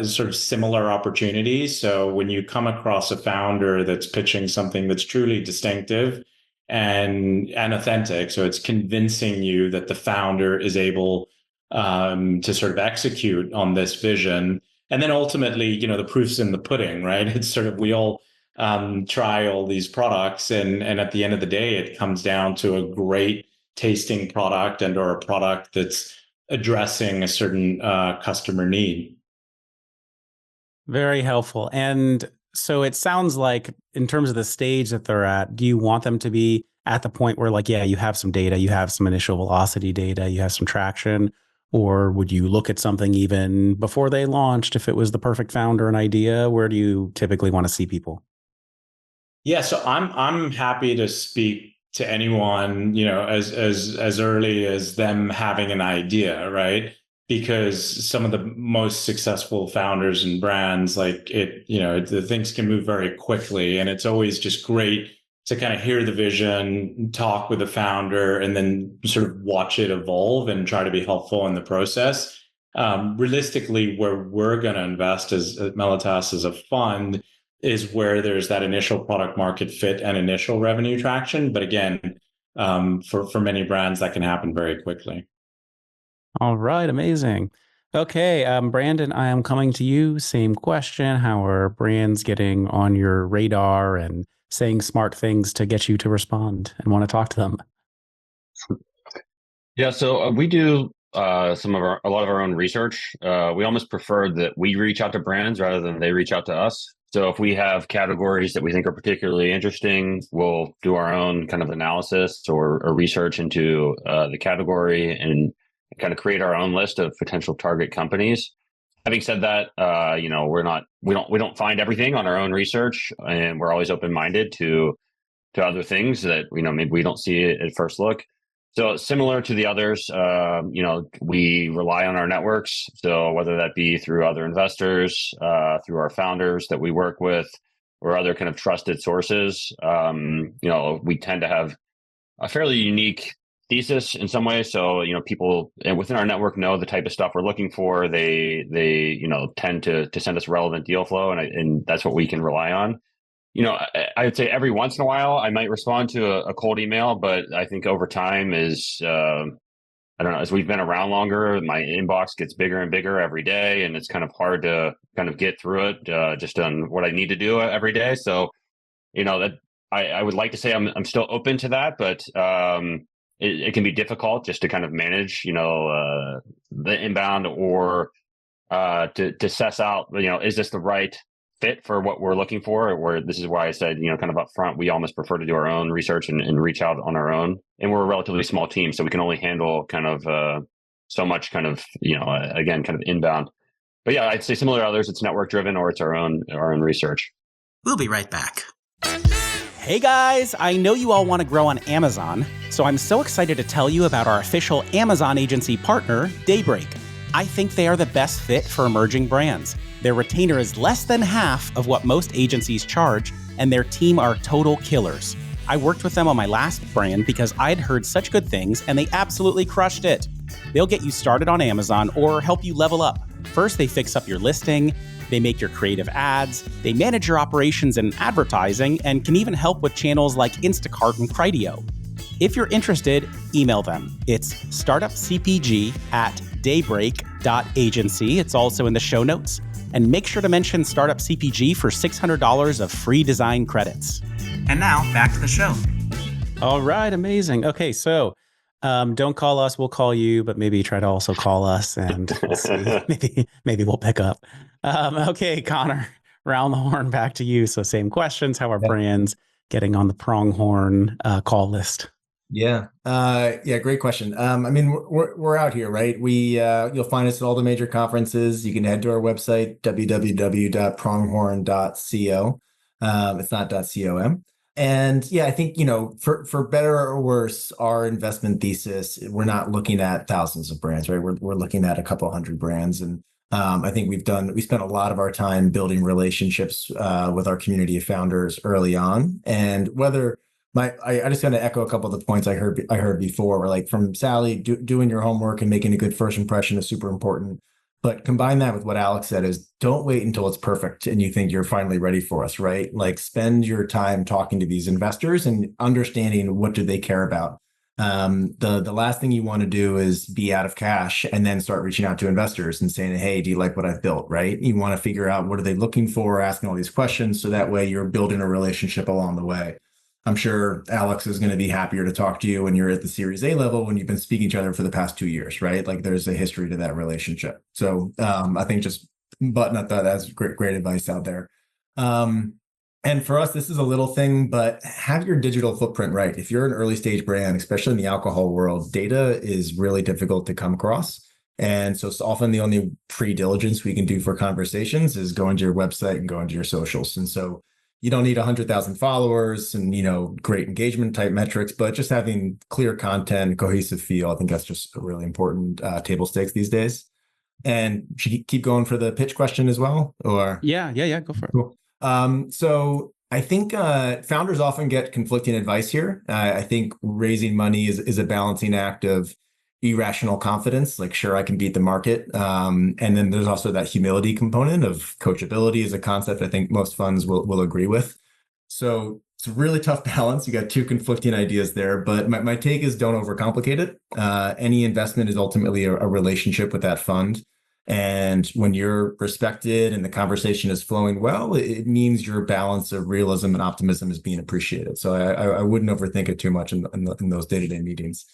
sort of similar opportunities. So when you come across a founder that's pitching something that's truly distinctive and authentic, so it's convincing you that the founder is able to sort of execute on this vision. And then ultimately, the proof's in the pudding, right? It's sort of, we all try all these products, and at the end of the day, it comes down to a great tasting product or a product that's addressing a certain customer need. Very helpful. And so it sounds like, in terms of the stage that they're at, do you want them to be at the point where, like, yeah, you have some data, you have some initial velocity data, you have some traction? Or would you look at something even before they launched if it was the perfect founder and idea? Where do you typically want to see people? Yeah, so I'm happy to speak to anyone, as early as them having an idea, right? Because some of the most successful founders and brands, like the things can move very quickly, and it's always just great to kind of hear the vision, talk with the founder, and then sort of watch it evolve and try to be helpful in the process. Realistically, where we're going to invest as Mellitas as a fund is where there's that initial product market fit and initial revenue traction. But again, for many brands, that can happen very quickly. All right, amazing. Okay, Brandon, I am coming to you. Same question. How are brands getting on your radar and saying smart things to get you to respond and want to talk to them? Yeah, so we do a lot of our own research. We almost prefer that we reach out to brands rather than they reach out to us. So if we have categories that we think are particularly interesting, we'll do our own kind of analysis or research into the category and kind of create our own list of potential target companies. Having said that, we don't find everything on our own research, and we're always open-minded to other things that maybe we don't see at first look. So similar to the others, we rely on our networks. So whether that be through other investors, through our founders that we work with, or other kind of trusted sources, we tend to have a fairly unique thesis in some ways. So, people within our network know the type of stuff we're looking for. They tend to send us relevant deal flow, and that's what we can rely on. I would say every once in a while I might respond to a cold email, but I think over time as we've been around longer, my inbox gets bigger and bigger every day, and it's kind of hard to kind of get through it just on what I need to do every day. So, that I would like to say I'm still open to that, but it can be difficult just to kind of manage, the inbound or to suss out, is this the right fit for what we're looking for? Or this is why I said, kind of up front, we almost prefer to do our own research and reach out on our own. And we're a relatively small team, so we can only handle kind of so much kind of, again, kind of inbound. But yeah, I'd say similar to others, it's network driven or it's our own research. We'll be right back. Hey guys, I know you all want to grow on Amazon, so I'm so excited to tell you about our official Amazon agency partner, Daybreak. I think they are the best fit for emerging brands. Their retainer is less than half of what most agencies charge, and their team are total killers. I worked with them on my last brand because I'd heard such good things, and they absolutely crushed it. They'll get you started on Amazon or help you level up. First, they fix up your listing, they make your creative ads, they manage your operations and advertising, and can even help with channels like Instacart and Criteo. If you're interested, email them. It's startupcpg@daybreak.agency. It's also in the show notes. And make sure to mention Startup CPG for $600 of free design credits. And now, back to the show. All right, amazing. Okay, so don't call us, we'll call you, but maybe try to also call us and we'll see. maybe we'll pick up. Okay, Connor, round the horn back to you. So same questions. How are brands getting on the Pronghorn call list? Yeah. Great question. I mean, we're out here, right? You'll find us at all the major conferences. You can head to our website, www.pronghorn.co. It's not .com. And yeah, I think, for better or worse, our investment thesis, we're not looking at thousands of brands, right? We're looking at a couple hundred brands. And I think we spent a lot of our time building relationships with our community of founders early on. And whether I just want to echo a couple of the points I heard before, where like from Sally, doing your homework and making a good first impression is super important. But combine that with what Alex said is don't wait until it's perfect and you think you're finally ready for us, right? Like spend your time talking to these investors and understanding what do they care about. The last thing you want to do is be out of cash and then start reaching out to investors and saying, hey, do you like what I've built, right? You want to figure out what are they looking for, asking all these questions. So that way you're building a relationship along the way. I'm sure Alex is going to be happier to talk to you when you're at the Series A level, when you've been speaking to each other for the past 2 years, right? Like there's a history to that relationship. So I think just button up that's great advice out there. And for us, this is a little thing, but have your digital footprint right. If you're an early stage brand, especially in the alcohol world, data is really difficult to come across. And so it's often the only pre-diligence we can do for conversations is going to your website and going to your socials. And so you don't need 100,000 followers and, great engagement type metrics, but just having clear content, cohesive feel. I think that's just a really important table stakes these days. And should you keep going for the pitch question as well? Or Yeah, go for it. Cool. So I think founders often get conflicting advice here. I think raising money is a balancing act of irrational confidence, like, sure, I can beat the market. And then there's also that humility component of coachability is a concept I think most funds will agree with. So it's a really tough balance. You got two conflicting ideas there, but my take is don't overcomplicate it. Any investment is ultimately a relationship with that fund. And when you're respected and the conversation is flowing well, it means your balance of realism and optimism is being appreciated. So I wouldn't overthink it too much in those day-to-day meetings.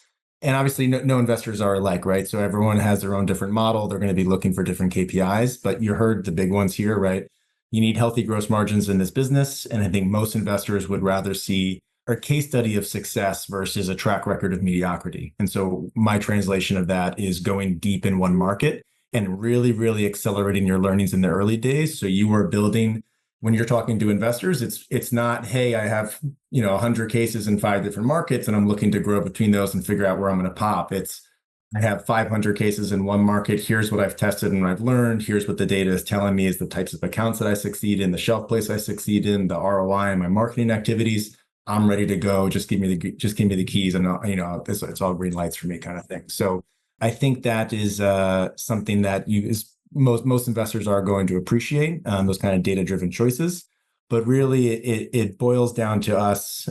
And obviously, no investors are alike, right? So everyone has their own different model. They're going to be looking for different KPIs, but you heard the big ones here, right? You need healthy gross margins in this business. And I think most investors would rather see a case study of success versus a track record of mediocrity. And so my translation of that is going deep in one market and really, really accelerating your learnings in the early days. So you are building, when you're talking to investors, it's not, hey, I have 100 cases in 5 different markets and I'm looking to grow between those and figure out where I'm going to pop. It's, I have 500 cases in one market. Here's what I've tested and what I've learned. Here's what the data is telling me is the types of accounts that I succeed in, the shelf place I succeed in, the ROI and my marketing activities. I'm ready to go. Just give me the keys and it's all green lights for me kind of thing. So I think that is something that most investors are going to appreciate, those kind of data-driven choices. But really, it boils down to us,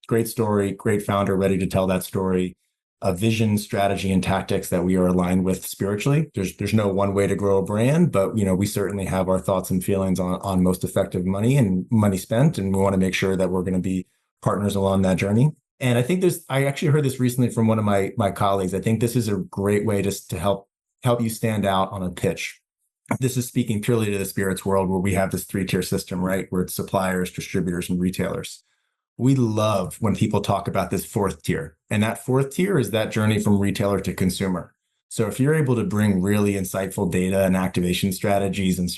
great story, great founder, ready to tell that story, a vision, strategy, and tactics that we are aligned with spiritually. There's no one way to grow a brand, but we certainly have our thoughts and feelings on most effective money spent, and we want to make sure that we're going to be partners along that journey. And I think I actually heard this recently from one of my colleagues. I think this is a great way to help you stand out on a pitch. This is speaking purely to the spirits world where we have this 3-tier system, right? Where it's suppliers, distributors, and retailers. We love when people talk about this 4th tier. And that 4th tier is that journey from retailer to consumer. So if you're able to bring really insightful data and activation strategies and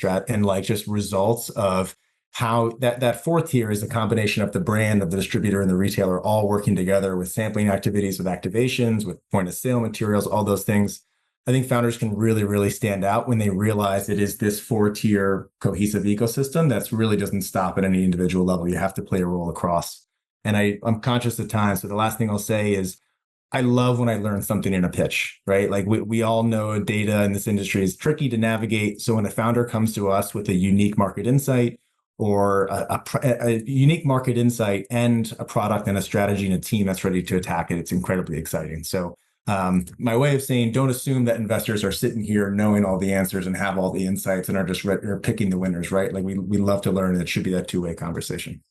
just results of how that 4th tier is a combination of the brand, of the distributor, and the retailer all working together with sampling activities, with activations, with point of sale materials, all those things. I think founders can really, really stand out when they realize it is this 4-tier cohesive ecosystem that's really doesn't stop at any individual level. You have to play a role across. And I'm conscious of time. So the last thing I'll say is I love when I learn something in a pitch, right? Like we all know data in this industry is tricky to navigate. So when a founder comes to us with a unique market insight or a unique market insight and a product and a strategy and a team that's ready to attack it, it's incredibly exciting. So my way of saying, don't assume that investors are sitting here knowing all the answers and have all the insights and are just are picking the winners, right? Like we love to learn, and it should be that two-way conversation.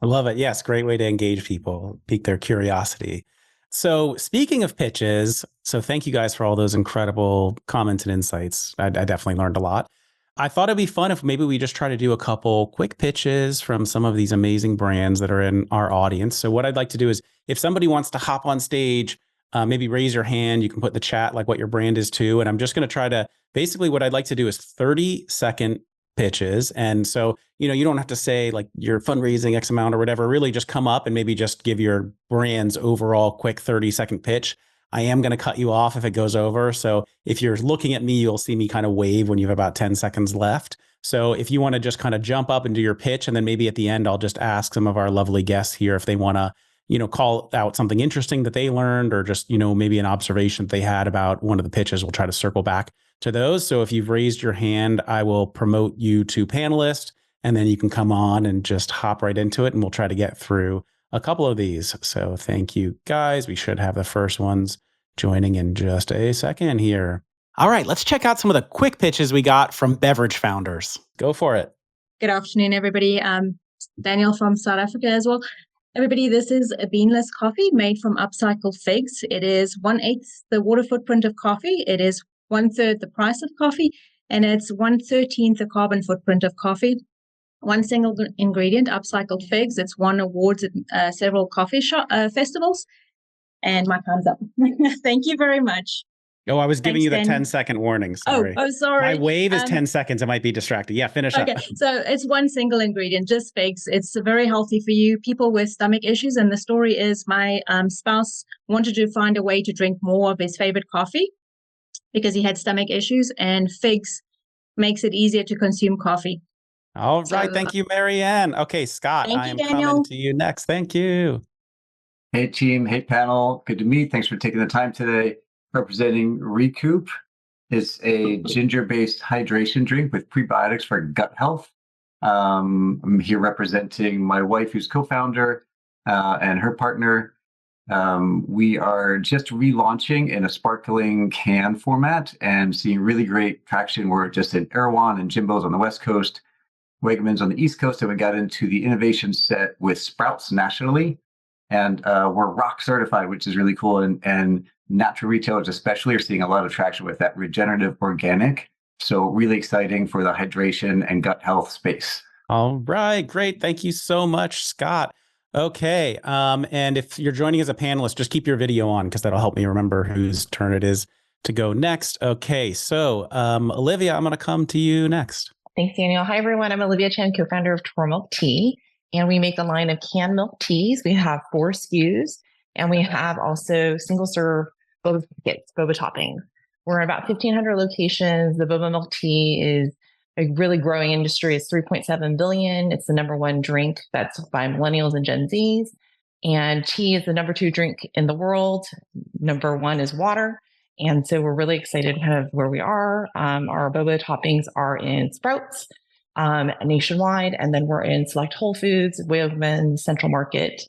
I love it. Yes, great way to engage people, pique their curiosity. So speaking of pitches, so thank you guys for all those incredible comments and insights. I definitely learned a lot. I thought it'd be fun if maybe we just try to do a couple quick pitches from some of these amazing brands that are in our audience. So what I'd like to do is if somebody wants to hop on stage, maybe raise your hand. You can put in the chat like what your brand is too. And I'm just going to try to, basically what I'd like to do is 30-second pitches. And so, you don't have to say like you're fundraising X amount or whatever, really just come up and maybe just give your brand's overall quick 30-second pitch. I am going to cut you off if it goes over. So if you're looking at me, you'll see me kind of wave when you have about 10 seconds left. So if you want to just kind of jump up and do your pitch, and then maybe at the end, I'll just ask some of our lovely guests here if they want to, call out something interesting that they learned or just, maybe an observation that they had about one of the pitches. We'll try to circle back to those. So if you've raised your hand, I will promote you to panelist, and then you can come on and just hop right into it, and we'll try to get through a couple of these. So thank you guys. We should have the first ones joining in just a second here. All right, let's check out some of the quick pitches we got from beverage founders. Go for it. Good afternoon, everybody. Daniel from South Africa as well. Everybody, this is a beanless coffee made from upcycled figs. It is 1/8 the water footprint of coffee. It is 1/3 the price of coffee, and it's 1/13 the carbon footprint of coffee. One single ingredient, upcycled figs. It's won awards at several coffee festivals. And my time's up. Thank you very much. Oh, I was giving you the Daniel. 10-second warning. Sorry. Oh, sorry. My wave is 10 seconds. I might be distracted. Yeah, finish up. Okay, so it's one single ingredient, just figs. It's very healthy for you. People with stomach issues. And the story is my spouse wanted to find a way to drink more of his favorite coffee because he had stomach issues, and figs makes it easier to consume coffee. All right. Thank you, Marianne. Okay, Scott, I am coming to you next. Thank you. Hey, team. Hey, panel. Good to meet. Thanks for taking the time today. Representing Recoup. It's a ginger-based hydration drink with prebiotics for gut health. I'm here representing my wife, who's co-founder, and her partner. We are just relaunching in a sparkling can format and seeing really great traction. We're just in Erewhon and Jimbo's on the West Coast, Wegmans on the East Coast, and we got into the innovation set with Sprouts nationally. And we're rock certified, which is really cool. And natural retailers especially are seeing a lot of traction with that regenerative organic. So really exciting for the hydration and gut health space. All right, great. Thank you so much, Scott. Okay, and if you're joining as a panelist, just keep your video on because that'll help me remember whose turn it is to go next. Okay, so Olivia, I'm going to come to you next. Thanks, Daniel. Hi, everyone. I'm Olivia Chen, co-founder of Tor Milk Tea, and we make a line of canned milk teas. We have 4 SKUs, and we have also single-serve boba packets, boba toppings. We're in about 1,500 locations. The boba milk tea is a really growing industry. It's $3.7 billion. It's the number 1 drink that's by millennials and Gen Zs. And tea is the number 2 drink in the world. Number 1 is water. And so we're really excited kind of where we are. Our boba toppings are in Sprouts nationwide, and then we're in select Whole Foods, Wegmans, Central Market.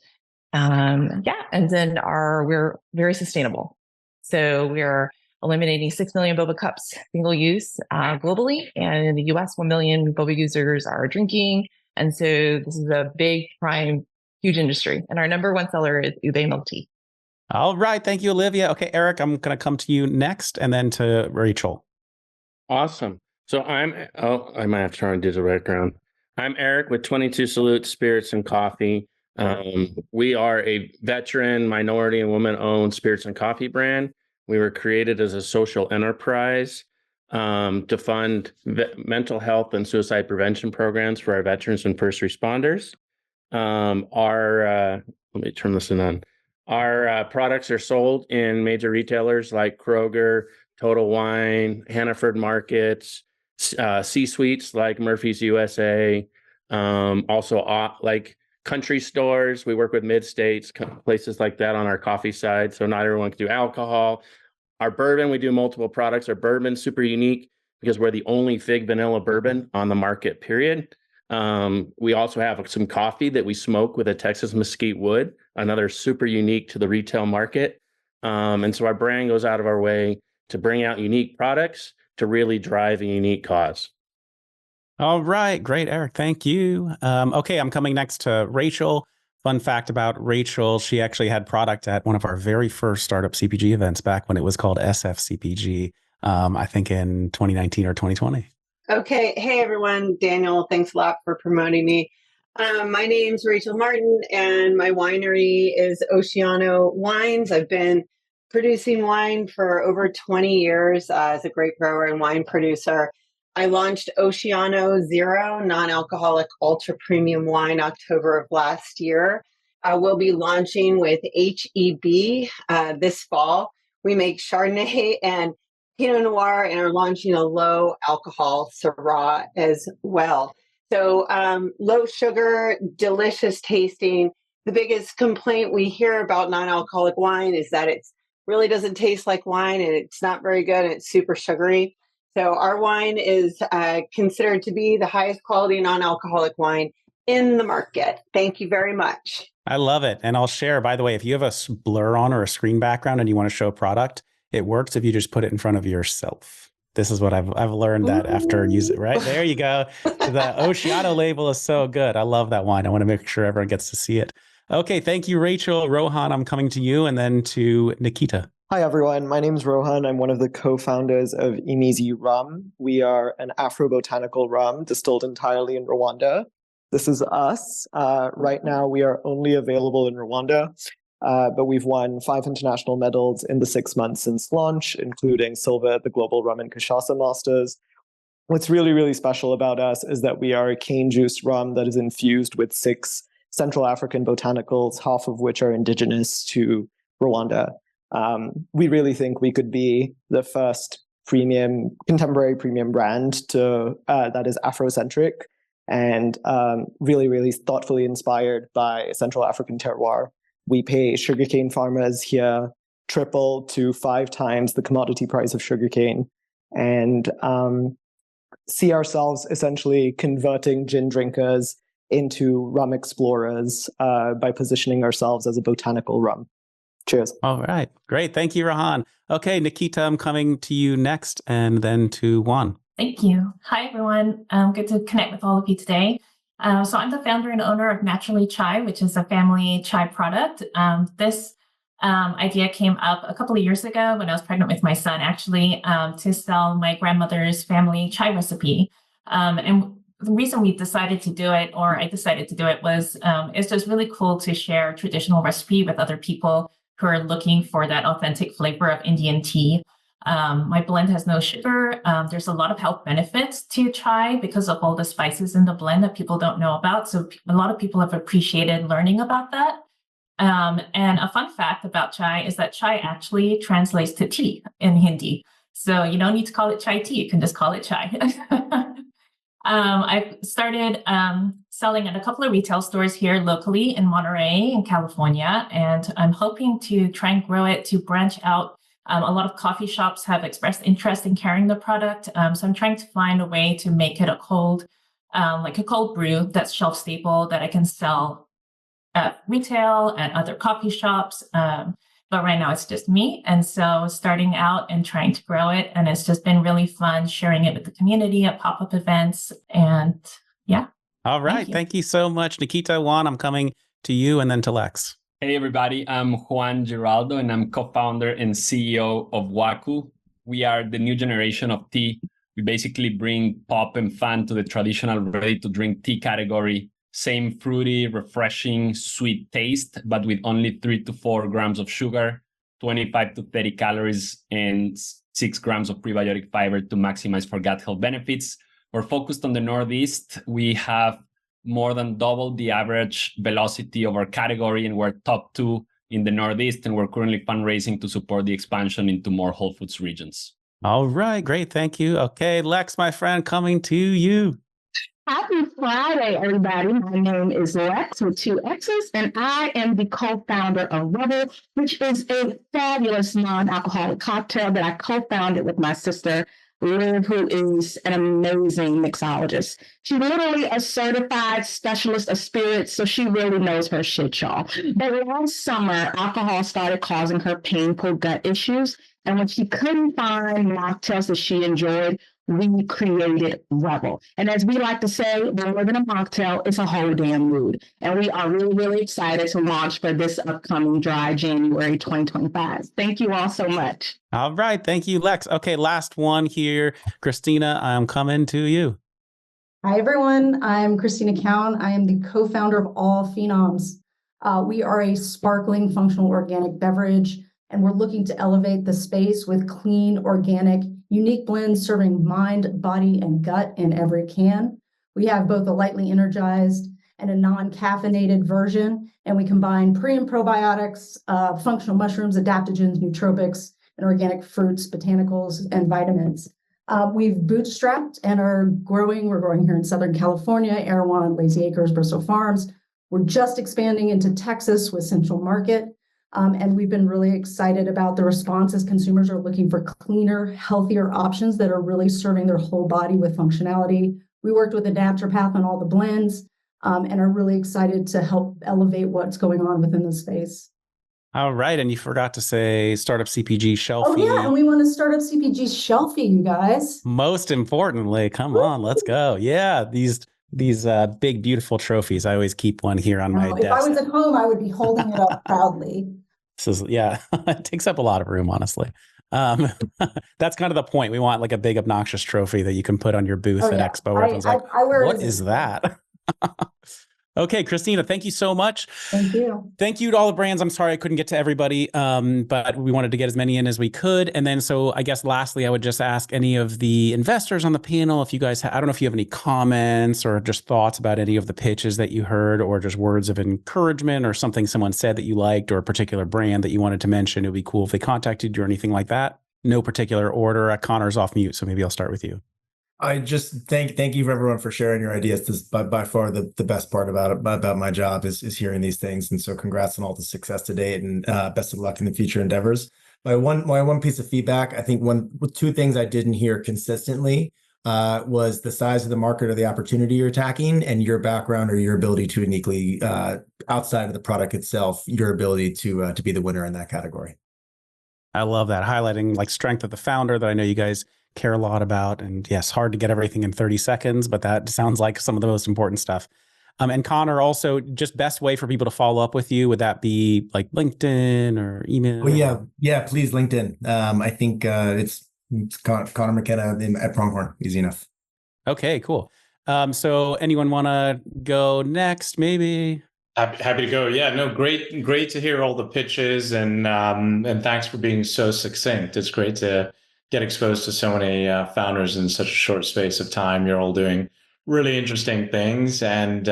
And then we're very sustainable. So we're eliminating 6 million boba cups single use globally. And in the US, 1 million boba users are drinking. And so this is a big, prime, huge industry. And our number 1 seller is ube milk tea. All right. Thank you, Olivia. Okay, Eric, I'm going to come to you next and then to Rachel. Awesome. So I might have to turn on digital background. I'm Eric with 22 Salute Spirits and Coffee. We are a veteran, minority, and women-owned spirits and coffee brand. We were created as a social enterprise to fund mental health and suicide prevention programs for our veterans and first responders. Let me turn this on. Our products are sold in major retailers like Kroger, Total Wine, Hannaford Markets, C-suites like Murphy's USA, also like country stores. We work with mid-states, places like that on our coffee side. So not everyone can do alcohol. Our bourbon, we do multiple products. Our bourbon's super unique because we're the only fig vanilla bourbon on the market, period. We also have some coffee that we smoke with a Texas mesquite wood, another super unique to the retail market. And so our brand goes out of our way to bring out unique products to really drive a unique cause. All right. Great, Eric. Thank you. Okay, I'm coming next to Rachel. Fun fact about Rachel, she actually had product at one of our very first Startup CPG events back when it was called SFCPG, I think in 2019 or 2020. Okay. Hey, everyone. Daniel, thanks a lot for promoting me. My name's Rachel Martin, and my winery is Oceano Wines. I've been producing wine for over 20 years as a grape grower and wine producer. I launched Oceano Zero, non-alcoholic ultra premium wine, October of last year. We'll be launching with HEB this fall. We make Chardonnay and Pinot Noir and are launching a low alcohol Syrah as well. So low sugar, delicious tasting. The biggest complaint we hear about non-alcoholic wine is that it really doesn't taste like wine and it's not very good and it's super sugary. So our wine is considered to be the highest quality non-alcoholic wine in the market. Thank you very much. I love it. And I'll share, by the way, if you have a blur on or a screen background and you want to show a product, it works if you just put it in front of yourself. This is what I've learned that after using it, right? There you go. The Oceano label is so good. I love that wine. I want to make sure everyone gets to see it. Okay. Thank you, Rachel. Rohan, I'm coming to you, and then to Nikita. Hi, everyone. My name is Rohan. I'm one of the co-founders of Imizi Rum. We are an Afro-botanical rum distilled entirely in Rwanda. This is us. Right now, we are only available in Rwanda, but we've won 5 international medals in the 6 months since launch, including silver at the Global Rum and Cachaça Masters. What's really, really special about us is that we are a cane juice rum that is infused with 6 Central African botanicals, half of which are indigenous to Rwanda. We really think we could be the first contemporary premium brand that is Afrocentric and really, really thoughtfully inspired by Central African terroir. We pay sugarcane farmers here triple to 5 times the commodity price of sugarcane, and see ourselves essentially converting gin drinkers into rum explorers by positioning ourselves as a botanical rum. Cheers. All right. Great. Thank you, Rohan. Okay, Nikita, I'm coming to you next, and then to Juan. Thank you. Hi, everyone. Good to connect with all of you today. So I'm the founder and owner of Naturally Chai, which is a family chai product. This idea came up a couple of years ago when I was pregnant with my son, actually, to sell my grandmother's family chai recipe. And the reason we decided to do it, or I decided to do it, was it's just really cool to share traditional recipe with other people who are looking for that authentic flavor of Indian tea. My blend has no sugar. There's a lot of health benefits to chai because of all the spices in the blend that people don't know about. So a lot of people have appreciated learning about that. And a fun fact about chai is that chai actually translates to tea in Hindi. So you don't need to call it chai tea. You can just call it chai. I've started selling at a couple of retail stores here locally in Monterey in California, and I'm hoping to try and grow it to branch out. A lot of coffee shops have expressed interest in carrying the product, so I'm trying to find a way to make it a cold brew that's shelf stable that I can sell at retail, at other coffee shops. But right now it's just me. And so starting out and trying to grow it. And it's just been really fun sharing it with the community at pop-up events. And yeah. All right. Thank you so much, Nikita. Juan, I'm coming to you, and then to Lex. Hey, everybody. I'm Juan Giraldo, and I'm co-founder and CEO of Waku. We are the new generation of tea. We basically bring pop and fun to the traditional ready-to-drink tea category. Same fruity, refreshing, sweet taste, but with only 3 to 4 grams of sugar, 25 to 30 calories, and 6 grams of prebiotic fiber to maximize for gut health benefits. We're focused on the Northeast. We have more than double the average velocity of our category, and we're top 2 in the Northeast, and we're currently fundraising to support the expansion into more Whole Foods regions. All right, great. Thank you. Okay, Lex, my friend, coming to you. Happy Friday, everybody. My name is Lex with two X's, and I am the co-founder of Rebel, which is a fabulous non-alcoholic cocktail that I co-founded with my sister, Liv, who is an amazing mixologist. She's literally a certified specialist of spirits, so she really knows her shit, y'all. But last summer, alcohol started causing her painful gut issues, and when she couldn't find mocktails that she enjoyed, we created Rebel. And as we like to say, more than a mocktail, it's a whole damn mood. And we are really, really excited to launch for this upcoming dry January 2025. Thank you all so much. All right. Thank you, Lex. Okay, last one here. Christina, I'm coming to you. Hi, everyone. I'm Christina Cowan. I am the co-founder of All Phenoms. We are a sparkling functional organic beverage, and we're looking to elevate the space with clean, organic, unique blends serving mind, body, and gut in every can. We have both a lightly energized and a non-caffeinated version, and we combine pre and probiotics, functional mushrooms, adaptogens, nootropics, and organic fruits, botanicals, and vitamins. We've bootstrapped and are growing. We're growing here in Southern California, Erewhon, Lazy Acres, Bristol Farms. We're just expanding into Texas with Central Market. And we've been really excited about the response as consumers are looking for cleaner, healthier options that are really serving their whole body with functionality. We worked with a naturopath on all the blends and are really excited to help elevate what's going on within the space. All right. And you forgot to say Startup CPG Shelfie. Oh, yeah. And we want to Startup CPG Shelfie, you guys. Most importantly, come on, let's go. Yeah. These big, beautiful trophies. I always keep one here on my desk. If I was at home, I would be holding it up proudly. This is, yeah, it takes up a lot of room, honestly. That's kind of the point. We want like a big, obnoxious trophy that you can put on your booth at Expo. Where everyone's like, what is that? Okay, Christina, thank you so much. Thank you. Thank you to all the brands. I'm sorry I couldn't get to everybody, but we wanted to get as many in as we could. And then, so I guess lastly, I would just ask any of the investors on the panel, if you guys, I don't know if you have any comments or just thoughts about any of the pitches that you heard, or just words of encouragement or something someone said that you liked, or a particular brand that you wanted to mention. It would be cool if they contacted you or anything like that. No particular order. Connor's off mute, so maybe I'll start with you. I just thank you for everyone for sharing your ideas. This is by far the best part about my job is hearing these things. And so congrats on all the success to date, and best of luck in the future endeavors. My one piece of feedback, I think two things I didn't hear consistently was the size of the market or the opportunity you're attacking, and your background or your ability to uniquely, outside of the product itself, your ability to be the winner in that category. I love that, highlighting like strength of the founder that I know you guys care a lot about. And yes, hard to get everything in 30 seconds, but that sounds like some of the most important stuff. And Connor, also just best way for people to follow up with you, would that be like LinkedIn or email? Well, yeah, please LinkedIn. I think it's Connor McKenna at Pronghorn, easy enough. Okay, cool. So anyone want to go next, maybe? Happy to go. Yeah, no, great to hear all the pitches, and thanks for being so succinct. It's great to get exposed to so many founders in such a short space of time. You're all doing really interesting things. And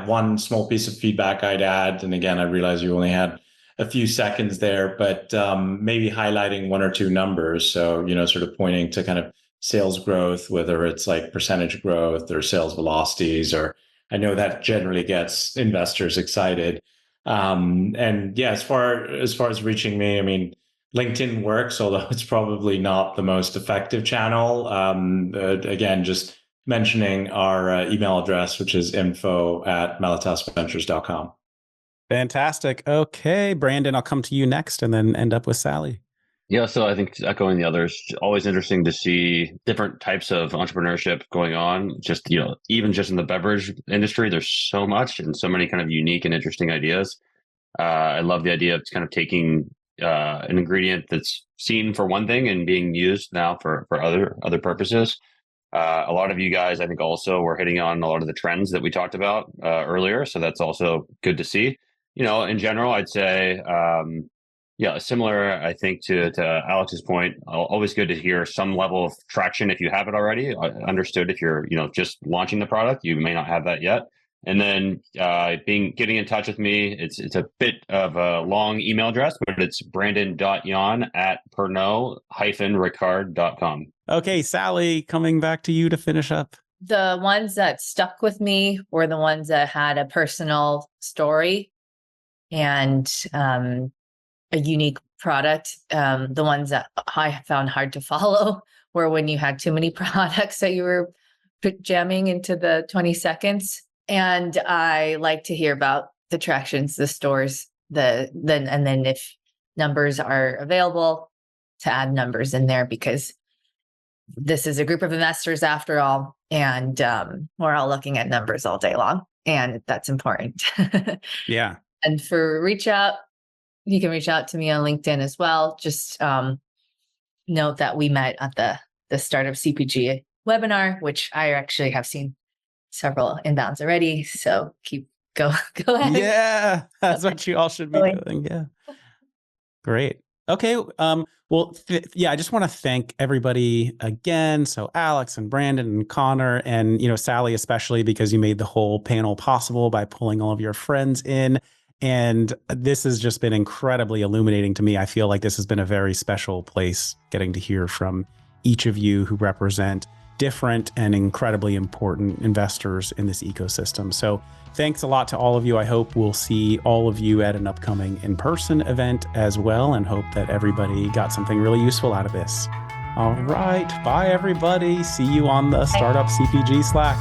one small piece of feedback I'd add, and again, I realize you only had a few seconds there, but maybe highlighting one or two numbers. So, sort of pointing to kind of sales growth, whether it's like percentage growth or sales velocities, or I know that generally gets investors excited. As far as reaching me, I mean, LinkedIn works, although it's probably not the most effective channel. Again, just mentioning our email address, which is info@mellitasventures.com. Fantastic. Okay, Brandon, I'll come to you next and then end up with Sally. Yeah, so I think echoing the others, always interesting to see different types of entrepreneurship going on. Just, even just in the beverage industry, there's so much and so many kind of unique and interesting ideas. I love the idea of kind of taking an ingredient that's seen for one thing and being used now for other purposes. A lot of you guys, I think, also were hitting on a lot of the trends that we talked about earlier. So that's also good to see. In general, I'd say, similar, I think, to Alex's point, always good to hear some level of traction if you have it already. Understood if you're, just launching the product, you may not have that yet. And then getting in touch with me, it's a bit of a long email address, but it's brandon.yahn@pernod-ricard.com. Okay, Sally, coming back to you to finish up. The ones that stuck with me were the ones that had a personal story and a unique product. The ones that I found hard to follow were when you had too many products that you were jamming into the 20 seconds. And I like to hear about the tractions, the stores, and then if numbers are available, to add numbers in there, because this is a group of investors after all, and we're all looking at numbers all day long, and that's important. Yeah. And for reach out, you can reach out to me on LinkedIn as well. Just note that we met at the Startup CPG webinar, which I actually have seen several inbounds already. So go ahead. Yeah, that's what you all should be doing. Yeah. Great. Okay. Well, I just want to thank everybody again. So Alex and Brandon and Connor and, Sally, especially because you made the whole panel possible by pulling all of your friends in. And this has just been incredibly illuminating to me. I feel like this has been a very special place, getting to hear from each of you who represent different and incredibly important investors in this ecosystem. So thanks a lot to all of you. I hope we'll see all of you at an upcoming in-person event as well, and hope that everybody got something really useful out of this. All right. Bye, everybody. See you on the Startup CPG Slack.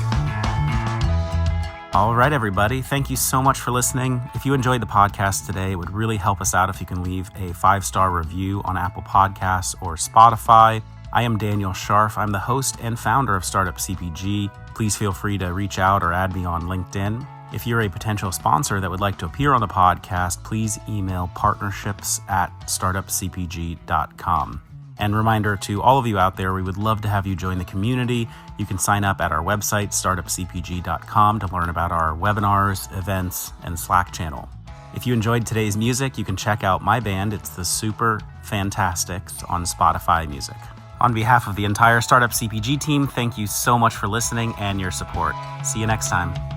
All right, everybody. Thank you so much for listening. If you enjoyed the podcast today, it would really help us out if you can leave a 5-star review on Apple Podcasts or Spotify. I am Daniel Scharff. I'm the host and founder of Startup CPG. Please feel free to reach out or add me on LinkedIn. If you're a potential sponsor that would like to appear on the podcast, please email partnerships@startupcpg.com. And reminder to all of you out there, we would love to have you join the community. You can sign up at our website, startupcpg.com, to learn about our webinars, events, and Slack channel. If you enjoyed today's music, you can check out my band. It's the Super Fantastics on Spotify Music. On behalf of the entire Startup CPG team, thank you so much for listening and your support. See you next time.